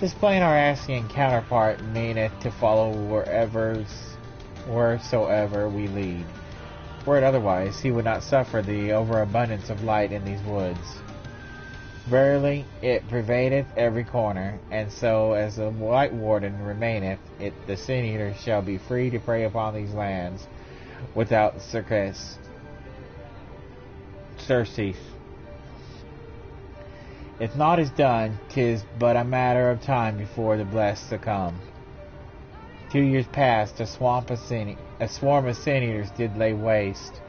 Displaying our Ascian counterpart meaneth to follow wheresoever we lead. Were it otherwise, he would not suffer the overabundance of light in these woods. Verily, it pervadeth every corner, and so as the White Warden remaineth, the Sin Eaters shall be free to prey upon these lands without surcease. If naught is done, 'tis but a matter of time before the blessed succumb. 2 years past, a swarm of Sin Eaters did lay waste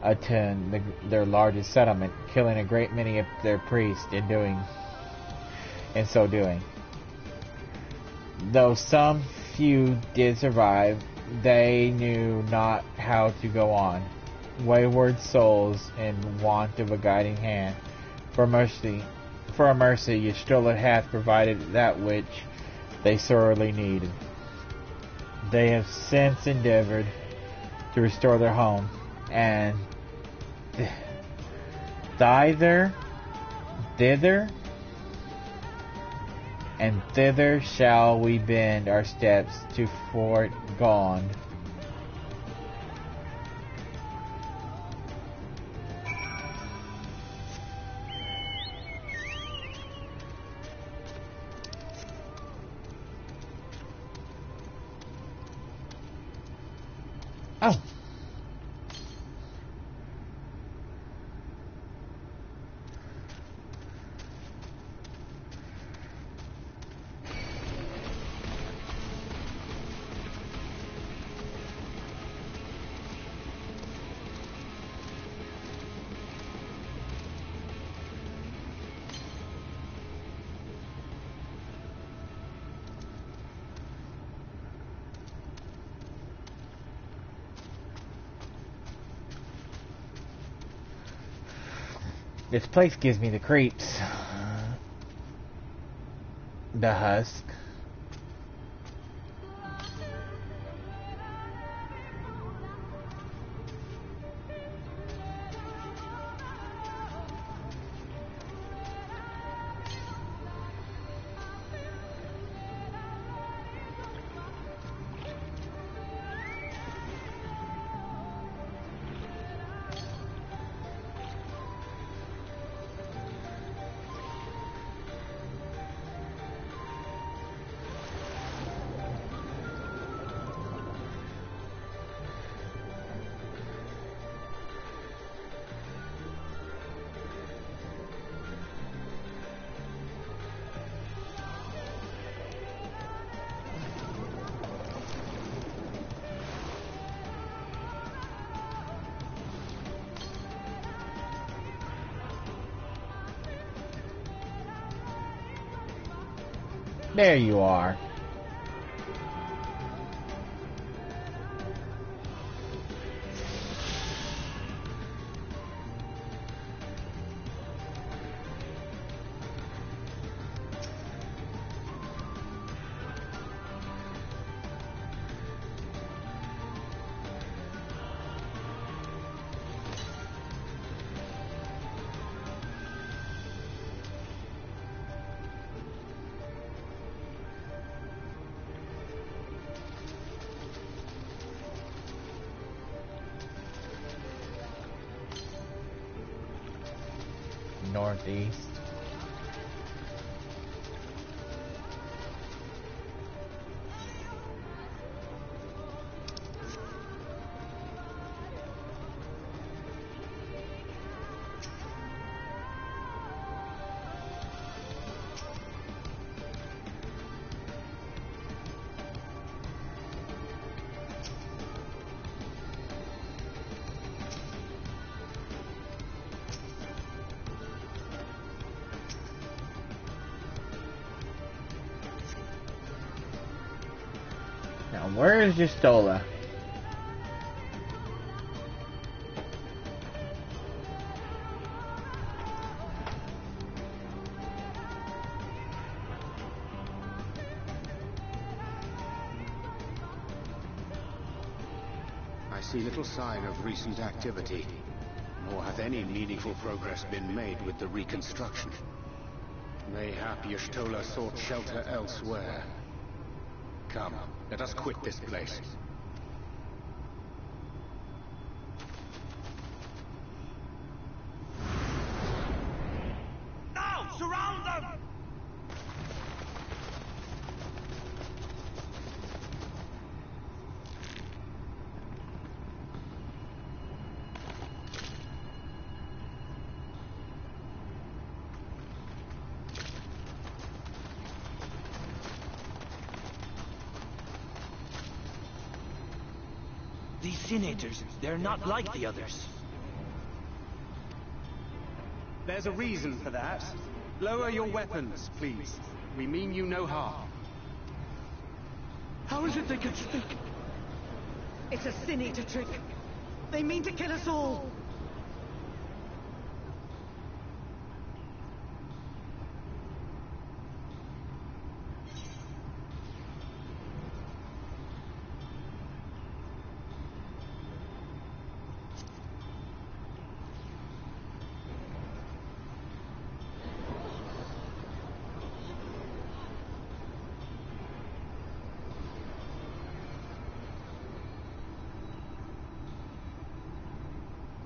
their largest settlement, killing a great many of their priests in so doing. Though some few did survive, they knew not how to go on. Wayward souls in want of a guiding hand. For a mercy, Ystrilla hath provided that which they sorely needed. They have since endeavored to restore their home, and thither shall we bend our steps to Fort Gond. Oh. This place gives me the creeps. The husk. There you are. Northeast. Now, where is Justola? I see little sign of recent activity, nor have any meaningful progress been made with the reconstruction. Mayhap Y'shtola sought shelter elsewhere. Come, let us quit this place. Now, surround them! These senators, they're not like the others. There's a reason for that. Lower your weapons, please. We mean you no harm. How is it they can speak? It's a Sin Eater trick. They mean to kill us all.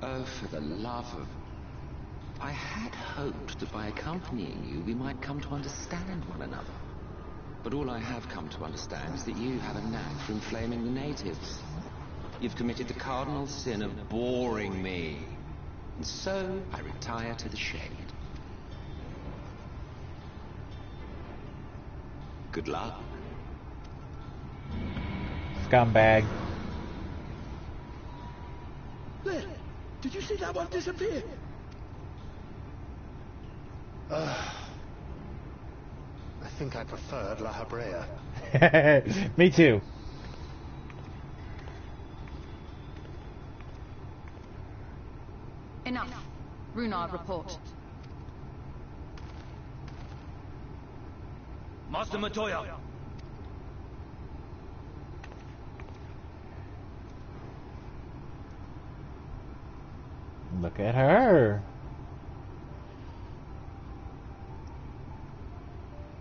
Oh, for the love of... I had hoped that by accompanying you, we might come to understand one another. But all I have come to understand is that you have a knack for inflaming the natives. You've committed the cardinal sin of boring me. And so, I retire to the shade. Good luck. Scumbag. There! Did you see that one disappear? I think I preferred La Habrea. Me too. Enough. Runard report. Master Matoya! Look at her.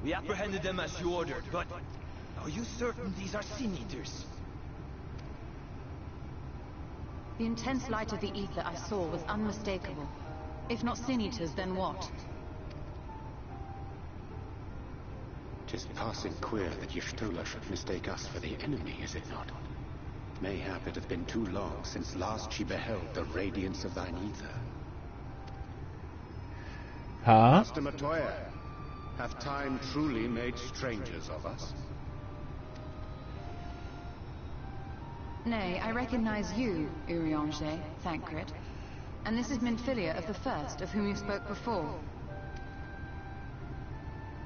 We apprehended them as you ordered, but... Are you certain these are Sin Eaters? The intense light of the ether I saw was unmistakable. If not Sin Eaters, then what? 'Tis passing queer that Y'shtola should mistake us for the enemy, is it not? Mayhap it hath been too long since last she beheld the radiance of thine ether. Huh? Master Matoya, hath time truly made strangers of us? Nay, I recognize you, Urianger, Thancred. And this is Minfilia of the First, of whom you spoke before.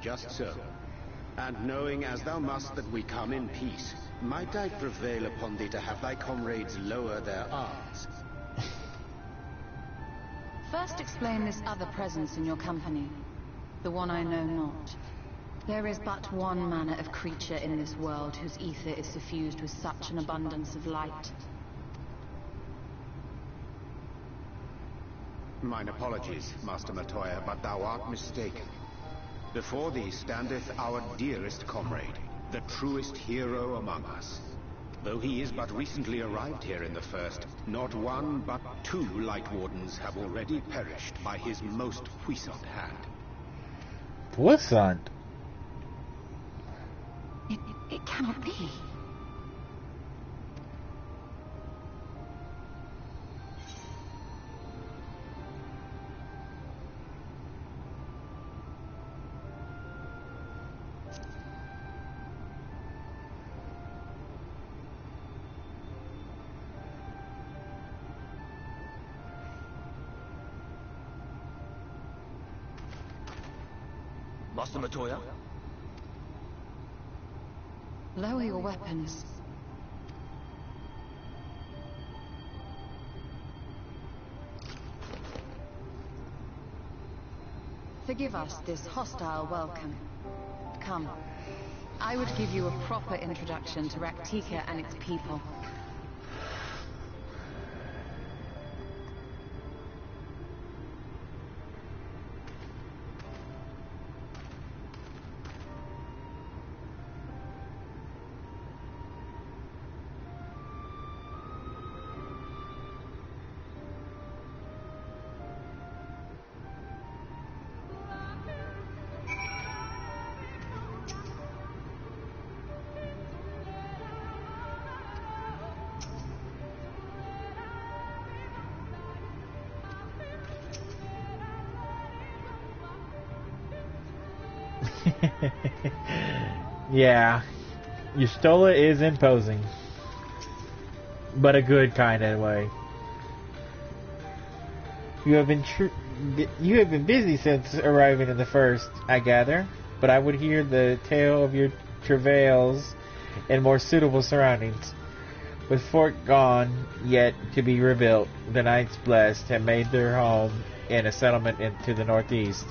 Just so. And knowing as thou must that we come in peace, might I prevail upon thee to have thy comrades lower their arms? First explain this other presence in your company, the one I know not. There is but one manner of creature in this world whose ether is suffused with such an abundance of light. Mine apologies, Master Matoya, but thou art mistaken. Before thee standeth our dearest comrade, the truest hero among us. Though he is but recently arrived here in the First, not one but 2 Light Wardens have already perished by his most puissant hand. Puissant? It cannot be. Master Matoya? Lower your weapons. Forgive us this hostile welcome. Come. I would give you a proper introduction to Raktika and its people. Yeah, Yustola is imposing, but a good kind of way. You have been busy since arriving in the First, I gather, but I would hear the tale of your travails in more suitable surroundings. With Fort gone, yet to be rebuilt, the Knights Blessed have made their home in a settlement to the northeast.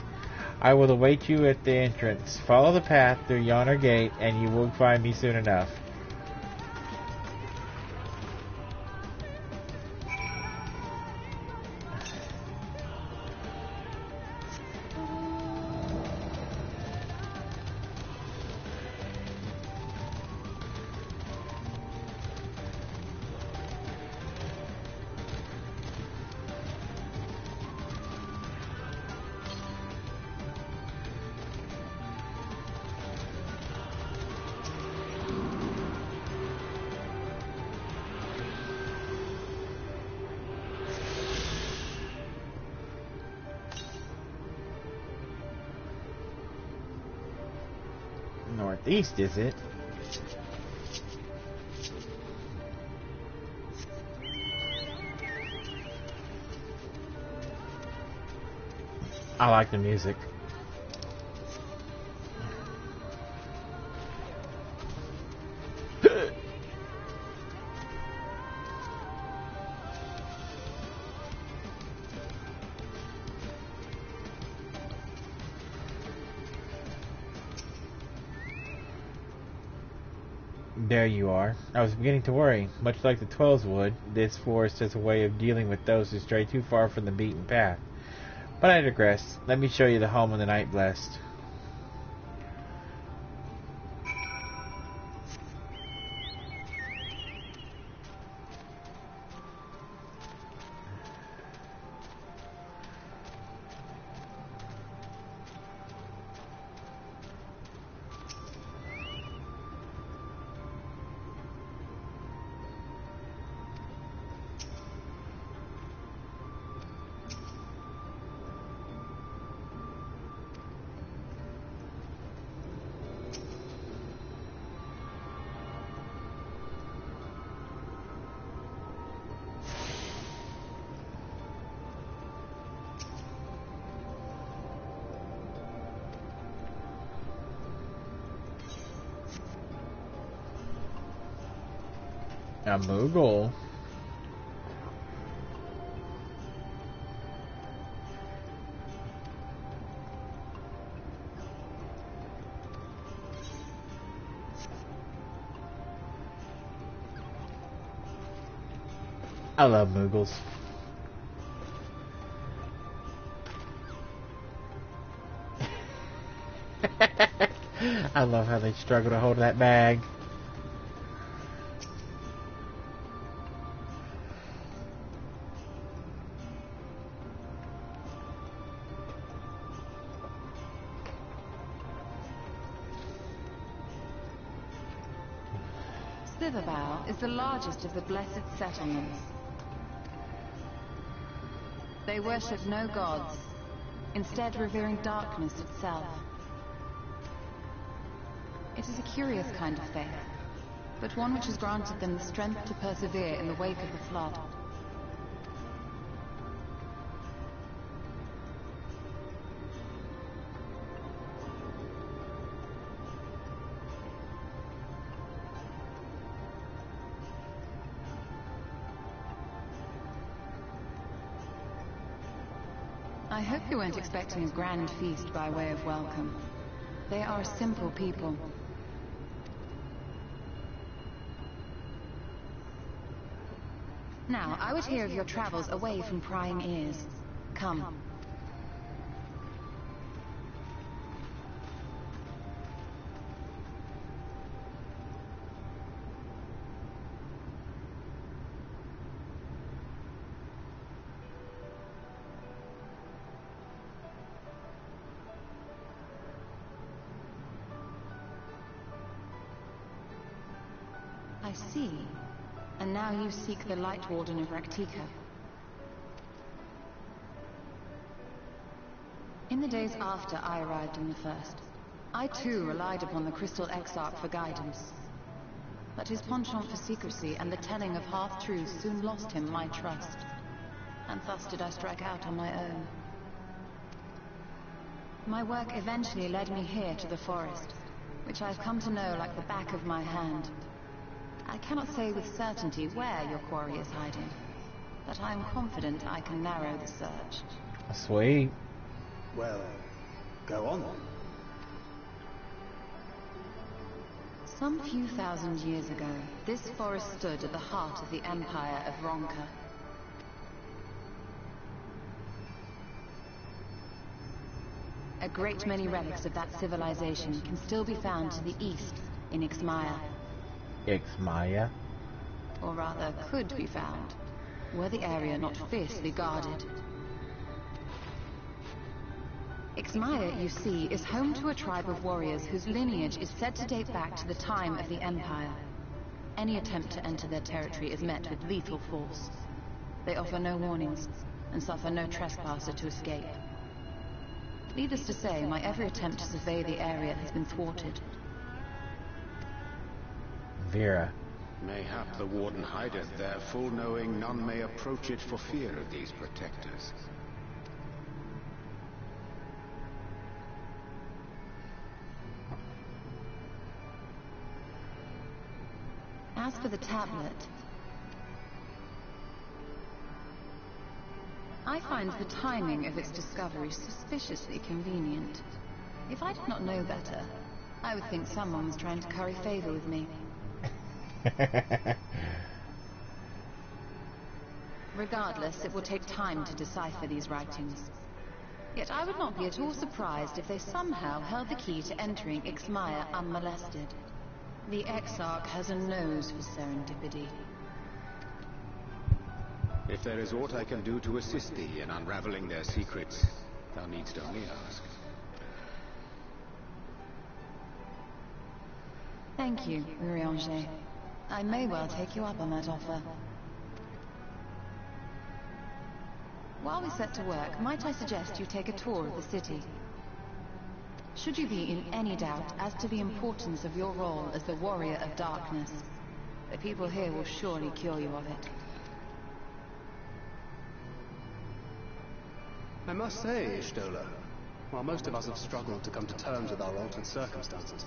I will await you at the entrance. Follow the path through yonder gate, and you will find me soon enough. Northeast, is it? I like the music. There you are. I was beginning to worry. Much like the Twelves would, this forest has a way of dealing with those who stray too far from the beaten path. But I digress. Let me show you the home of the Night Blessed. A Moogle. I love Moogles. I love how they struggle to hold that bag. Sliverbow is the largest of the blessed settlements. They worship no gods, instead revering darkness itself. It is a curious kind of faith, but one which has granted them the strength to persevere in the wake of the flood. I hope you weren't expecting a grand feast by way of welcome. They are a simple people. Now, I would hear of your travels away from prying ears. Come. I see. And now you seek the Light Warden of Raktika. In the days after I arrived in the First, I too relied upon the Crystal Exarch for guidance. But his penchant for secrecy and the telling of half-truths soon lost him my trust. And thus did I strike out on my own. My work eventually led me here to the forest, which I've come to know like the back of my hand. I cannot say with certainty where your quarry is hiding, but I am confident I can narrow the search. Sweet. Well, go on then. Some few thousand years ago, this forest stood at the heart of the Empire of Ronka. A great many relics of that civilization can still be found to the east in Ixmaya. Ixmaya? Or rather, could be found, were the area not fiercely guarded. Ixmaya, you see, is home to a tribe of warriors whose lineage is said to date back to the time of the Empire. Any attempt to enter their territory is met with lethal force. They offer no warnings, and suffer no trespasser to escape. Needless to say, my every attempt to survey the area has been thwarted. Vera. Mayhap the Warden hideth there, full knowing none may approach it for fear of these protectors. As for the tablet, I find the timing of its discovery suspiciously convenient. If I did not know better, I would think someone was trying to curry favor with me. Regardless, it will take time to decipher these writings. Yet I would not be at all surprised if they somehow held the key to entering Ixmaya unmolested. The Exarch has a nose for serendipity. If there is aught I can do to assist thee in unraveling their secrets, thou needst only ask. Thank you, Urianger. I may well take you up on that offer. While we set to work, might I suggest you take a tour of the city? Should you be in any doubt as to the importance of your role as the Warrior of Darkness, the people here will surely cure you of it. I must say, Ishtola, while most of us have struggled to come to terms with our altered circumstances,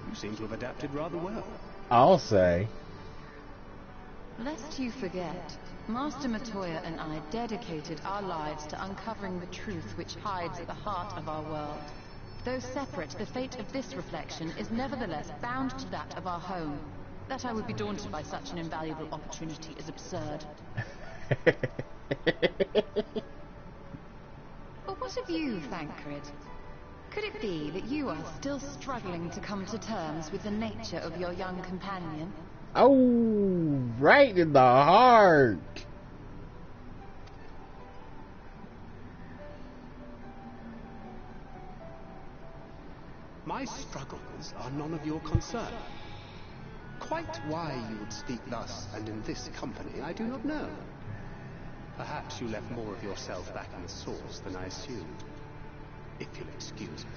you seem to have adapted rather well. I'll say. Lest you forget, Master Matoya and I dedicated our lives to uncovering the truth which hides at the heart of our world. Though separate, the fate of this reflection is nevertheless bound to that of our home. That I would be daunted by such an invaluable opportunity is absurd. But what of you, Thancred? Could it be that you are still struggling to come to terms with the nature of your young companion? Oh, right in the heart. My struggles are none of your concern. Quite why you would speak thus and in this company, I do not know. Perhaps you left more of yourself back in the source than I assumed. If you'll excuse me.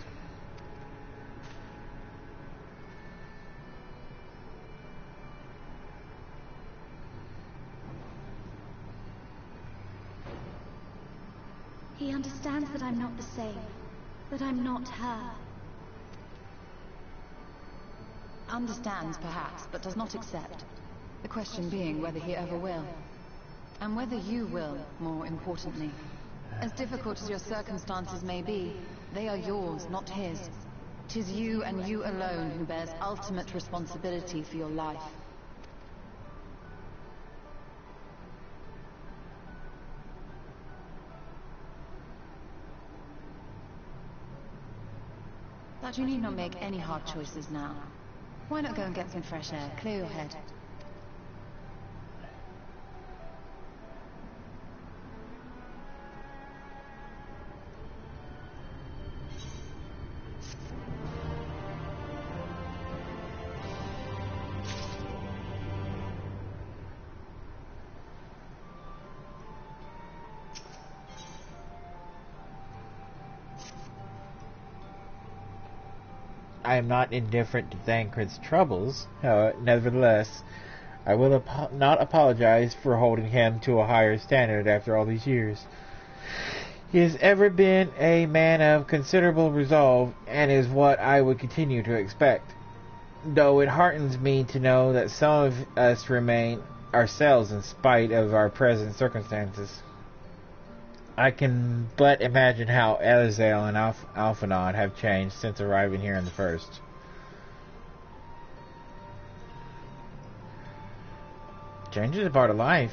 He understands that I'm not the same. That I'm not her. Understands, perhaps, but does not accept. The question being whether he ever will. And whether you will, more importantly. As difficult as your circumstances may be, they are yours, not his. 'Tis you and you alone who bears ultimate responsibility for your life. But you need not make any hard choices now. Why not go and get some fresh air, clear your head? I am not indifferent to Thancred's troubles. Nevertheless, I will not apologize for holding him to a higher standard after all these years. He has ever been a man of considerable resolve, and is what I would continue to expect. Though it heartens me to know that some of us remain ourselves in spite of our present circumstances. I can but imagine how Elizael and Alphanon have changed since arriving here in the first. Change is a part of life.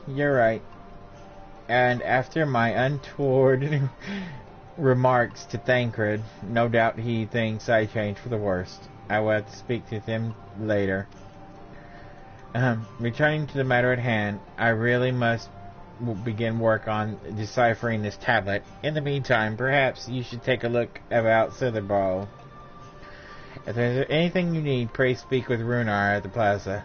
You're right. And after my untoward remarks to Thancred, no doubt he thinks I changed for the worst. I will have to speak to him later. Returning to the matter at hand, I really must begin work on deciphering this tablet. In the meantime, perhaps you should take a look about Slitherball. If there's anything you need, pray speak with Runar at the plaza.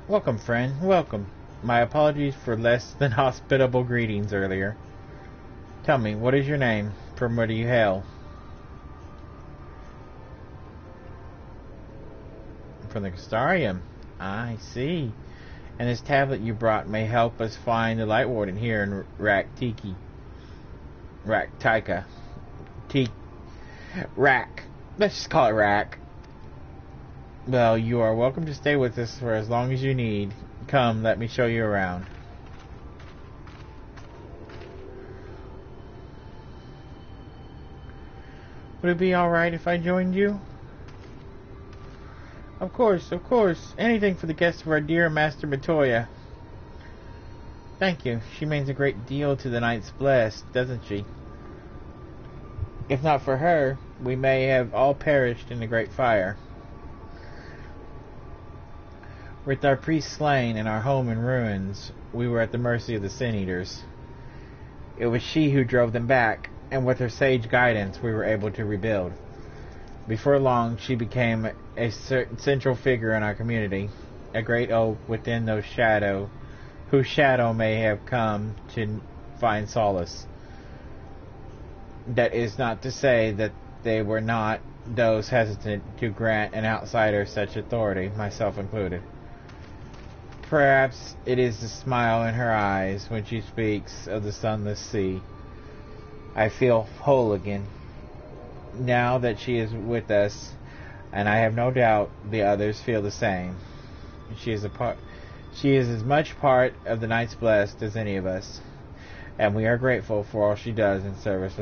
Welcome, friend. Welcome. My apologies for less than hospitable greetings earlier. Tell me, what is your name? From where do you hail? From the Castarium. I see. And this tablet you brought may help us find the Light Warden here in Raktika. Rak. Let's just call it Rak. Well, you are welcome to stay with us for as long as you need. Come, let me show you around. Would it be alright if I joined you? Of course, of course. Anything for the guests of our dear Master Matoya. Thank you. She means a great deal to the Knights Blessed, doesn't she? If not for her, we may have all perished in the great fire. With our priests slain and our home in ruins, we were at the mercy of the Sin Eaters. It was she who drove them back, and with her sage guidance we were able to rebuild. Before long, she became a central figure in our community, a great oak within whose shadow may have come to find solace. That is not to say that they were not those hesitant to grant an outsider such authority, myself included. Perhaps it is the smile in her eyes when she speaks of the sunless sea. I feel whole again, now that she is with us, and I have no doubt the others feel the same. She is as much part of the Knights Blessed as any of us, and we are grateful for all she does in service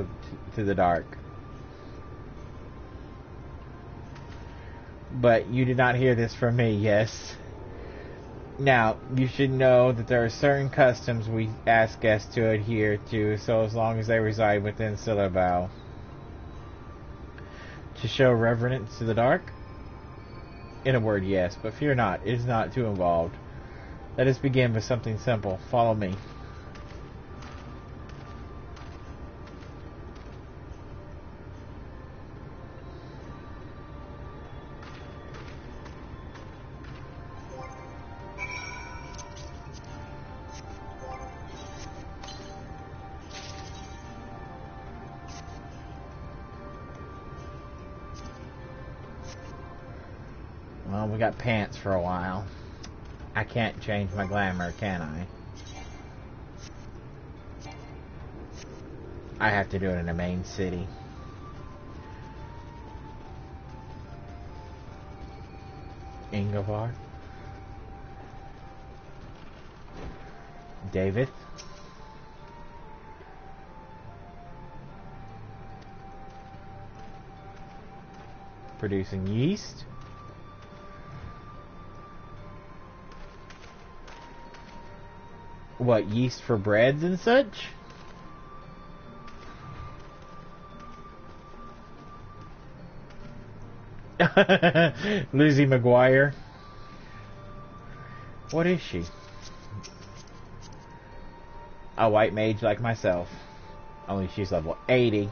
to the dark. But you did not hear this from me, yes? Now, you should know that there are certain customs we ask guests to adhere to, so as long as they reside within Syllabao. To show reverence to the dark? In a word, yes, but fear not, it is not too involved. Let us begin with something simple. Follow me. Well, we got pants for a while. I can't change my glamour, can I? I have to do it in the main city. Ingovar? David? Producing yeast? What, yeast for breads and such? Lizzie McGuire. What is she? A white mage like myself. Only she's level 80.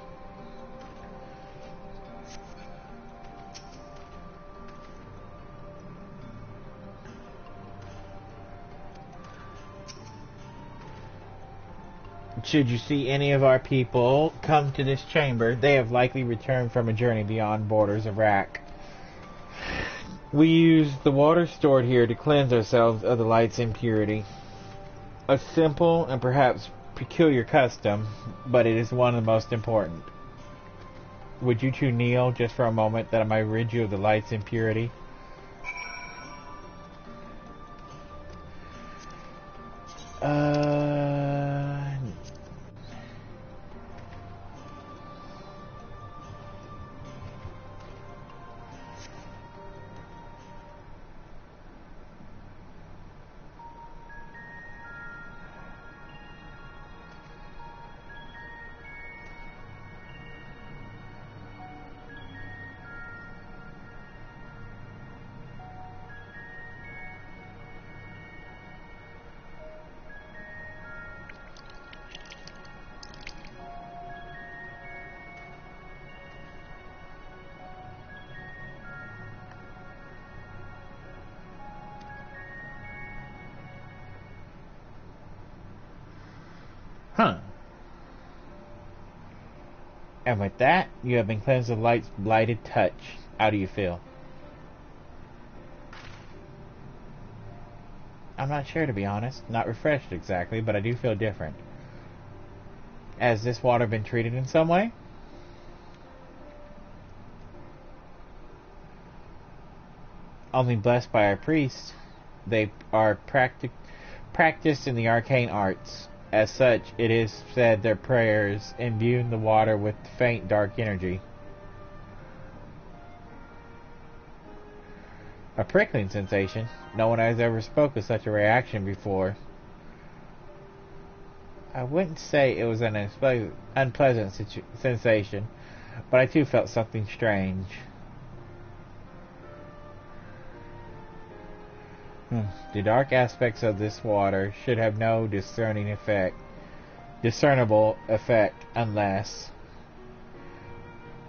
Should you see any of our people come to this chamber, they have likely returned from a journey beyond borders of Rak. We use the water stored here to cleanse ourselves of the light's impurity. A simple and perhaps peculiar custom, but it is one of the most important. Would you two kneel just for a moment that I might rid you of the light's impurity? Huh. And with that, you have been cleansed of light's blighted touch. How do you feel? I'm not sure, to be honest. Not refreshed exactly, but I do feel different. Has this water been treated in some way? Only blessed by our priests. They are practiced in the arcane arts. As such, it is said their prayers imbue the water with faint dark energy. A prickling sensation. No one has ever spoken of such a reaction before. I wouldn't say it was an unpleasant sensation, but I too felt something strange. The dark aspects of this water should have no discernible effect unless...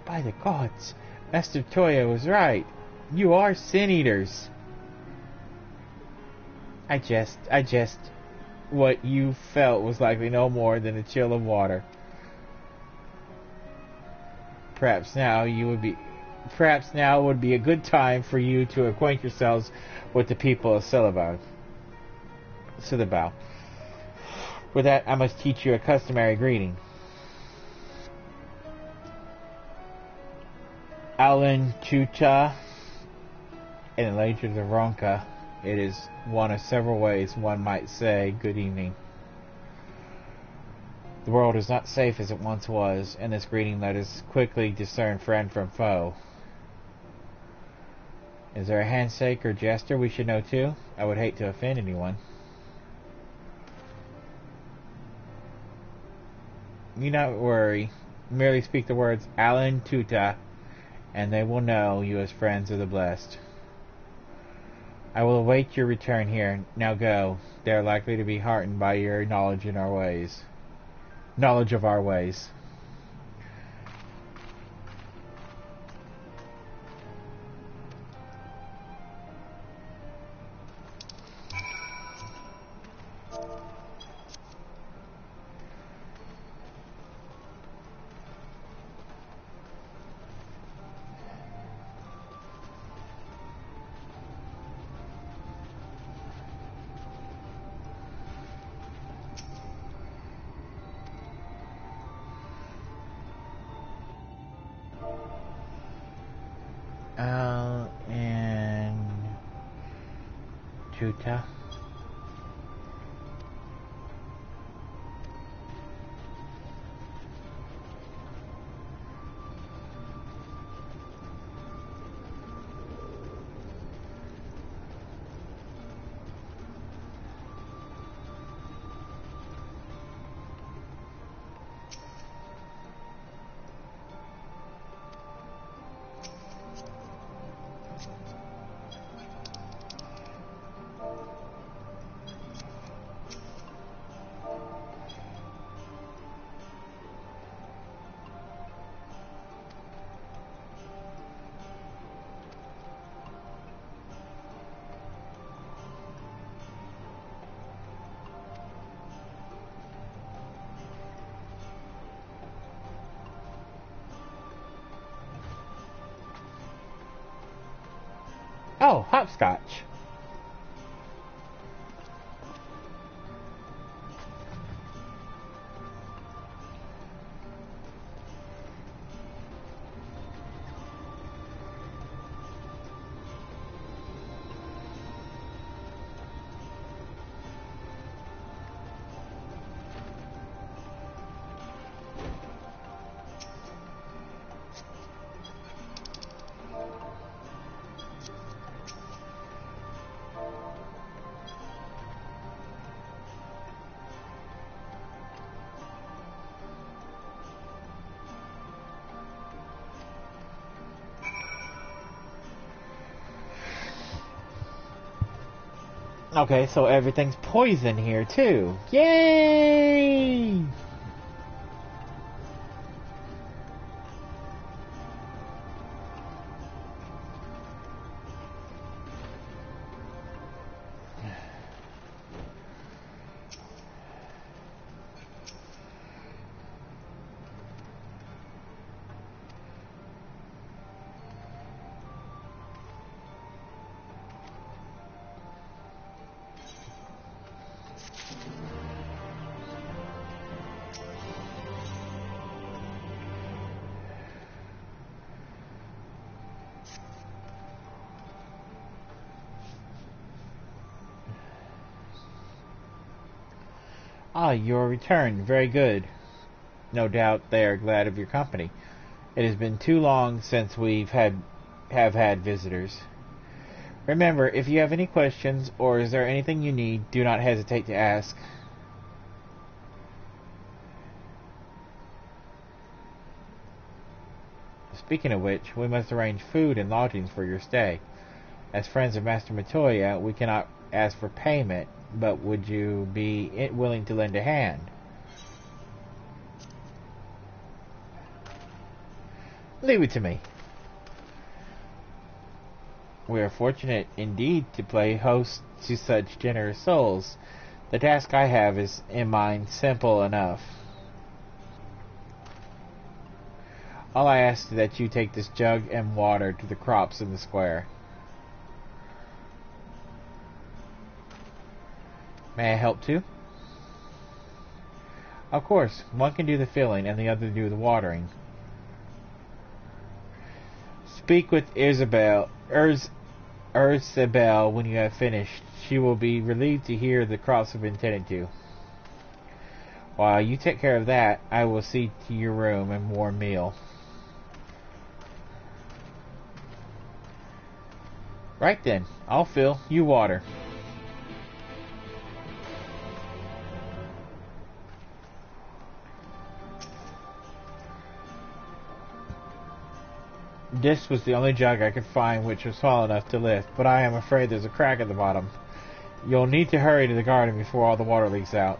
By the gods, Master Toya was right. You are sin eaters. I jest. What you felt was likely no more than a chill of water. Perhaps now would be a good time for you to acquaint yourselves with the people of Silabao. For that, I must teach you a customary greeting. Alan Chucha in the language of Ronka. It is one of several ways one might say good evening. The world is not safe as it once was, and this greeting let us quickly discern friend from foe. Is there a handshake or gesture we should know too? I would hate to offend anyone. You not worry. Merely speak the words Alan Tuta, and they will know you as friends of the blessed. I will await your return here. Now go. They are likely to be heartened by your knowledge of our ways. And Tuta. Oh, hopscotch. Okay, so everything's poison here too. Yay! Ah, your return. Very good. No doubt they are glad of your company. It has been too long since we've have had visitors. Remember, if you have any questions or is there anything you need, do not hesitate to ask. Speaking of which, we must arrange food and lodgings for your stay. As friends of Master Matoya, we cannot ask for payment, but would you be willing to lend a hand? Leave it to me. We are fortunate indeed to play host to such generous souls. The task I have is in mind simple enough. All I ask is that you take this jug and water to the crops in the square. May I help too? Of course, one can do the filling and the other do the watering. Speak with Urzabel when you have finished. She will be relieved to hear the crops have been tended to. While you take care of that, I will see to your room and warm meal. Right then, I'll fill, you water. This was the only jug I could find which was small enough to lift, but I am afraid there's a crack at the bottom. You'll need to hurry to the garden before all the water leaks out.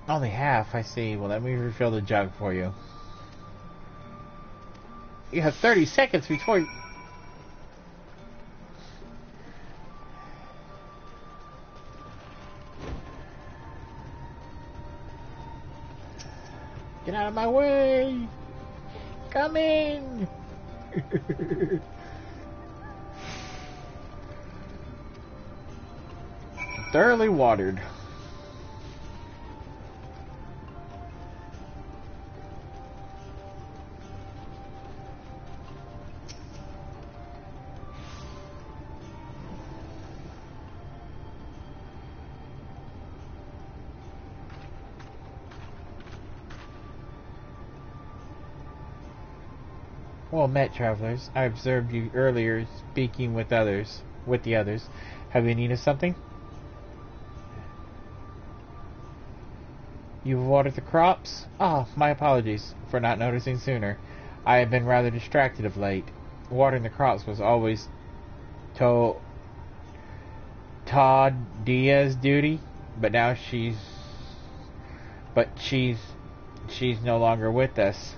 Only half, I see. Well, let me refill the jug for you. You have 30 seconds before you... Get out of my way! Coming! Thoroughly watered. Well met, travelers. I observed you earlier speaking with the others. Have you needed something? You've watered the crops? Ah, my apologies for not noticing sooner. I have been rather distracted of late. Watering the crops was always Todd Diaz's duty, but now she's no longer with us.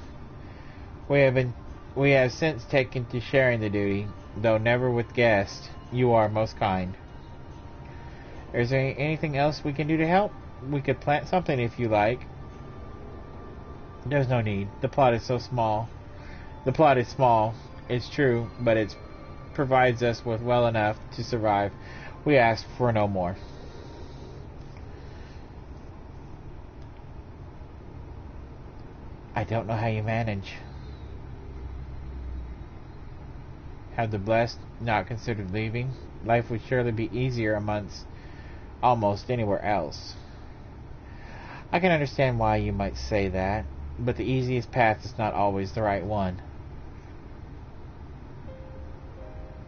We have since taken to sharing the duty, though never with guests. You are most kind. Is there anything else we can do to help? We could plant something if you like. There's no need. The plot is so small. The plot is small, it's true, but it provides us with well enough to survive. We ask for no more. I don't know how you manage. Have the blessed not considered leaving? Life would surely be easier amongst almost anywhere else. I can understand why you might say that, but the easiest path is not always the right one.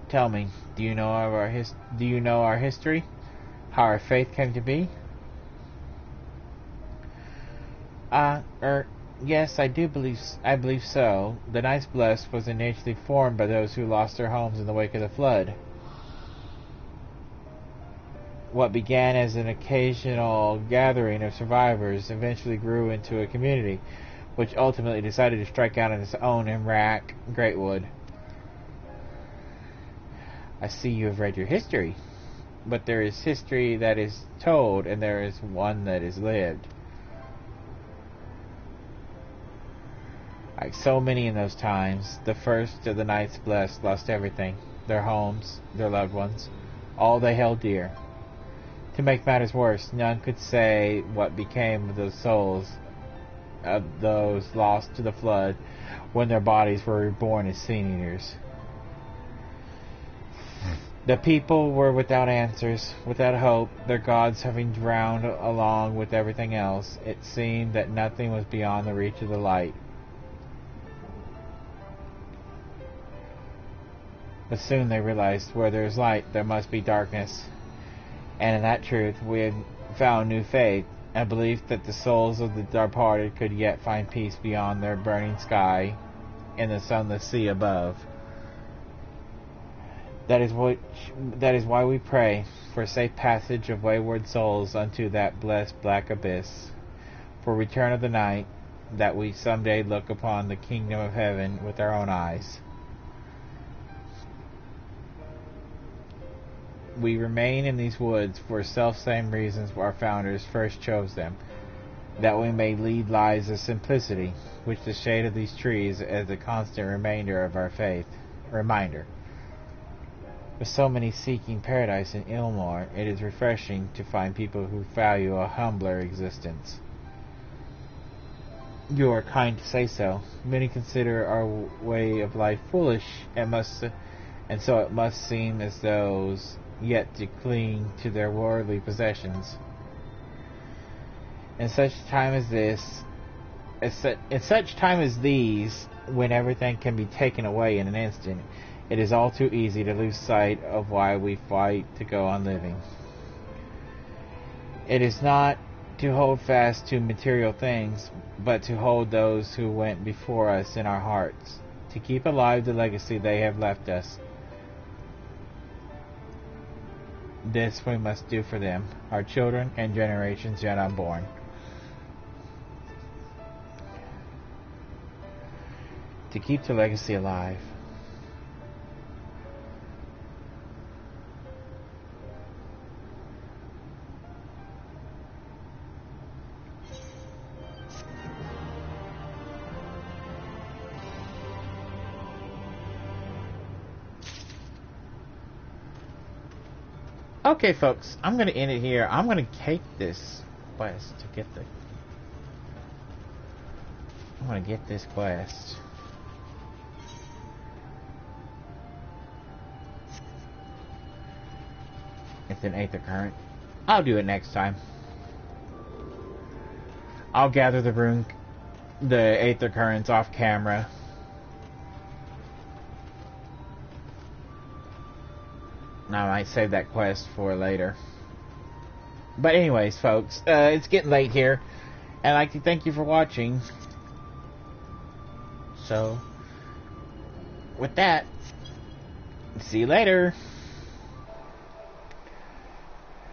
Tell me, do you know our history? How our faith came to be? Yes, I believe so. The Knights Blessed was initially formed by those who lost their homes in the wake of the flood. What began as an occasional gathering of survivors eventually grew into a community, which ultimately decided to strike out on its own and rack Greatwood. I see you have read your history, but there is history that is told, and there is one that is lived. Like so many in those times, the first of the Knights Blessed lost everything. Their homes, their loved ones, all they held dear. To make matters worse, none could say what became of the souls of those lost to the flood when their bodies were reborn as Sin Eaters. The people were without answers, without hope, their gods having drowned along with everything else. It seemed that nothing was beyond the reach of the light. But soon they realized where there is light, there must be darkness. And in that truth, we had found new faith, a belief that the souls of the departed could yet find peace beyond their burning sky in the sunless sea above. That is why we pray for safe passage of wayward souls unto that blessed black abyss, for return of the night, that we someday look upon the kingdom of heaven with our own eyes. We remain in these woods for self-same reasons our founders first chose them, that we may lead lives of simplicity, which the shade of these trees is a constant reminder of our faith. With so many seeking paradise in Ilmore, it is refreshing to find people who value a humbler existence. You are kind to say so. Many consider our way of life foolish, and so it must seem as those yet to cling to their worldly possessions. In such time as these, when everything can be taken away in an instant, it is all too easy to lose sight of why we fight to go on living. It is not to hold fast to material things, but to hold those who went before us in our hearts, to keep alive the legacy they have left us. This we must do for them, our children, and generations yet unborn. To keep the legacy alive. Okay, folks, I'm going to end it here. I'm going to take this quest to get I'm going to get this quest. It's an Aether Current. I'll do it next time. I'll gather the Aether Currents off camera. I might save that quest for later. But anyways, folks, it's getting late here. And I'd like to thank you for watching. So, with that, see you later.